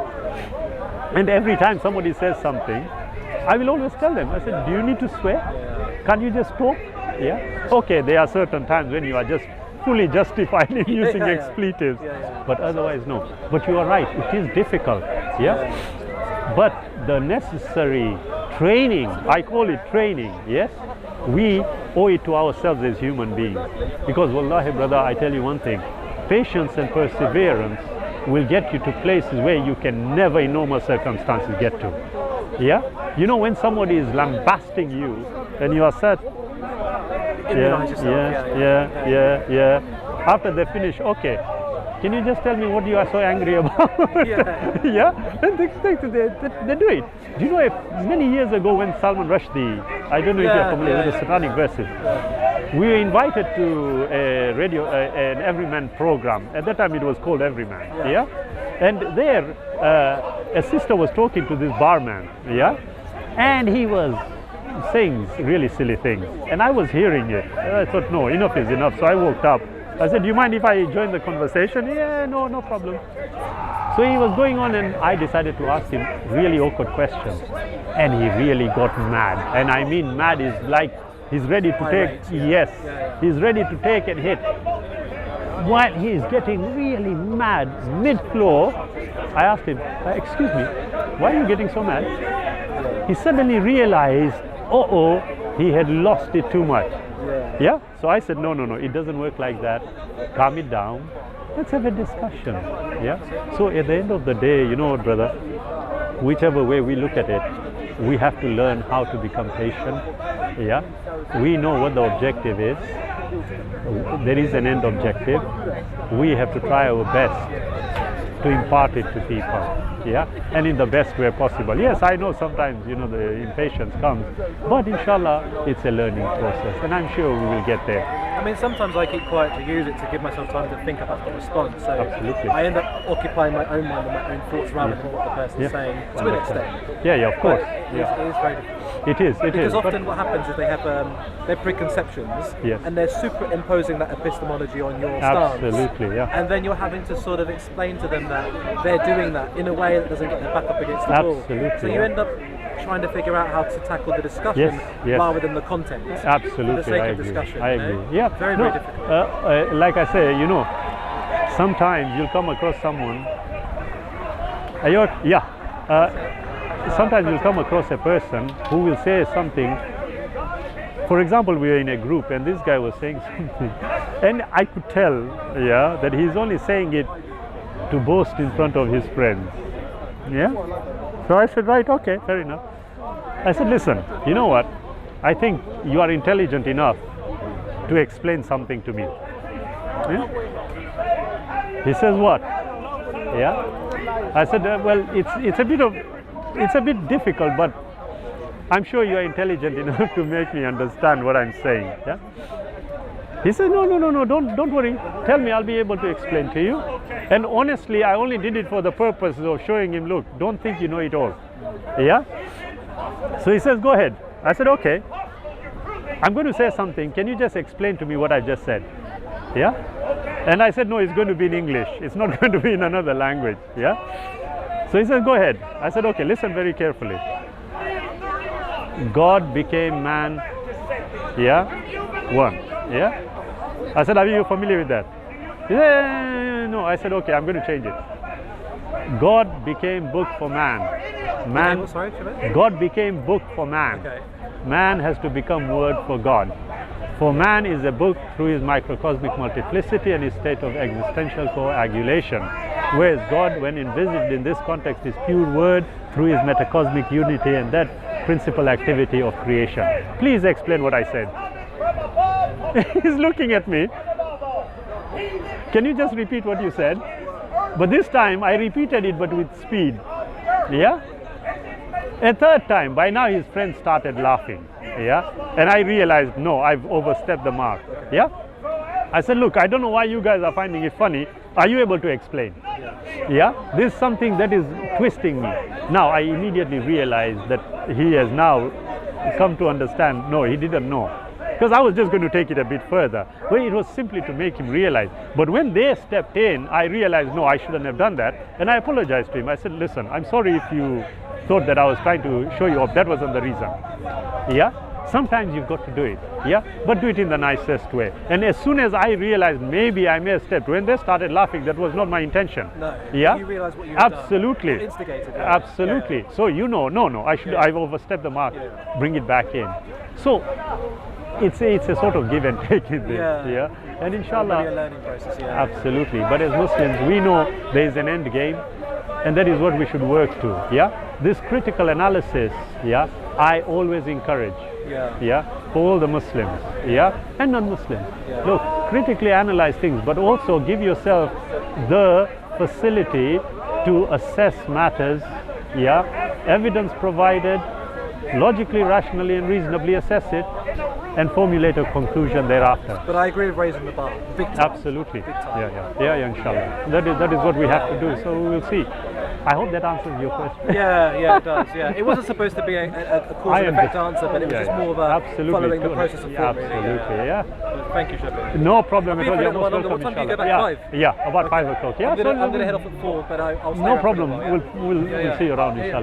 And every time somebody says something, I will always tell them, I said, do you need to swear? Yeah. Can't you just talk? Yeah. Okay, there are certain times when you are just fully justified in using expletives, but otherwise no. But you are right, it is difficult. Yeah. But the necessary training, I call it training, yes, we owe it to ourselves as human beings. Because wallahi brother, I tell you one thing, patience and perseverance will get you to places where you can never in normal circumstances get to. Yeah? You know, when somebody is lambasting you and you are set, after they finish, okay, can you just tell me what you are so angry about? Yeah? And they do it. Do you know, many years ago when Salman Rushdie, I don't know if you're familiar with the Satanic Verses, we were invited to a radio, an Everyman program. At that time it was called Everyman. Yeah? And there, a sister was talking to this barman. Yeah? And he was saying really silly things. And I was hearing it. I thought, no, enough is enough. So I woke up. I said, do you mind if I join the conversation? Yeah, no problem. So he was going on, and I decided to ask him really awkward questions, and he really got mad. And I mean mad is like he's ready to take, yes, he's ready to take and hit. While he is getting really mad mid-floor, I asked him, excuse me, why are you getting so mad? He suddenly realized, he had lost it too much. Yeah? So I said, no, it doesn't work like that. Calm it down. Let's have a discussion. Yeah? So at the end of the day, you know what, brother, whichever way we look at it, we have to learn how to become patient. Yeah? We know what the objective is. There is an end objective. We have to try our best to impart it to people. Yeah, and in the best way possible. Yes, I know sometimes, you know, the impatience comes, but inshallah, it's a learning process, and I'm sure we will get there. I mean, sometimes I keep quiet to use it to give myself time to think about the response. So absolutely. I end up occupying my own mind and my own thoughts rather than what the person is saying to an extent. Yeah, of course. It is very difficult. It is. Because often what happens is they have their preconceptions, and they're superimposing that epistemology on your stance. Absolutely, yeah. And then you're having to sort of explain to them that they're doing that in a way that doesn't get their back up against the wall. Absolutely. So you end up trying to figure out how to tackle the discussion rather than the content. Absolutely, for the sake I of agree. discussion. I agree. Yeah, very difficult. Like I say, you know, sometimes you'll come across someone. Sometimes you'll come across a person who will say something. For example, we were in a group, and this guy was saying something, and I could tell, that he's only saying it to boast in front of his friends. Yeah. So I said, right, okay, fair enough. I said, listen, you know what? I think you are intelligent enough to explain something to me. Yeah? He says, what? Yeah. I said, well, it's a bit difficult, but I'm sure you are intelligent enough to make me understand what I'm saying. Yeah. He said, no, don't worry. Tell me, I'll be able to explain to you. And honestly, I only did it for the purpose of showing him, look, don't think you know it all. Yeah? So he says, go ahead. I said, okay. I'm going to say something. Can you just explain to me what I just said? Yeah? And I said, no, it's going to be in English. It's not going to be in another language. Yeah? So he says, go ahead. I said, okay, listen very carefully. God became man. Yeah? One. Yeah? I said, are you familiar with that? He said, no. I said, okay, I'm going to change it. God became book for man. God became book for man. Okay. Man has to become word for God. For man is a book through his microcosmic multiplicity and his state of existential coagulation. Whereas God, when envisaged in this context, is pure word through his metacosmic unity and that principal activity of creation. Please explain what I said. He's looking at me. Can you just repeat what you said? But this time I repeated it, but with speed. Yeah? A third time, by now his friends started laughing. Yeah? And I realized, no, I've overstepped the mark. Yeah? I said, look, I don't know why you guys are finding it funny. Are you able to explain? Yeah? This is something that is twisting me. Now I immediately realized that he has now come to understand, no, he didn't know. Because I was just going to take it a bit further. Well, it was simply to make him realize. But when they stepped in, I realized, no, I shouldn't have done that. And I apologized to him. I said, listen, I'm sorry if you thought that I was trying to show you off. That wasn't the reason. Yeah? Sometimes you've got to do it. Yeah? But do it in the nicest way. And as soon as I realized maybe I may have stepped, when they started laughing, that was not my intention. No. Yeah? You realized what you absolutely. Done. Instigated. Absolutely. Yeah. So you know, no, I've overstepped the mark. Yeah. Bring it back in. So it's a sort of give and take in this. Yeah. And inshallah. Really a learning process. Yeah. Absolutely. But as Muslims, we know there is an end game, and that is what we should work to. Yeah. This critical analysis. Yeah. I always encourage. Yeah. For all the Muslims. Yeah. And non-Muslims. Yeah. Look, critically analyze things, but also give yourself the facility to assess matters. Yeah. Evidence provided. Logically, rationally, and reasonably assess it, and formulate a conclusion thereafter. But I agree with raising the bar, big time. Absolutely. Big time. Yeah, inshallah. That is what we have to do. So we will see. I hope that answers your question. Yeah, it does. Yeah, it wasn't supposed to be a cause and effect answer, but it was just more of a absolutely, following the process of thought. Absolutely, yeah. Thank you, Shafi. No problem at all. What You're most welcome, time do you go back? inshallah. 5? Yeah, about 5 o'clock. Yeah, I'm going to head off at 4, but I'll stay no around for a problem. little while, yeah? We'll see you around, inshallah.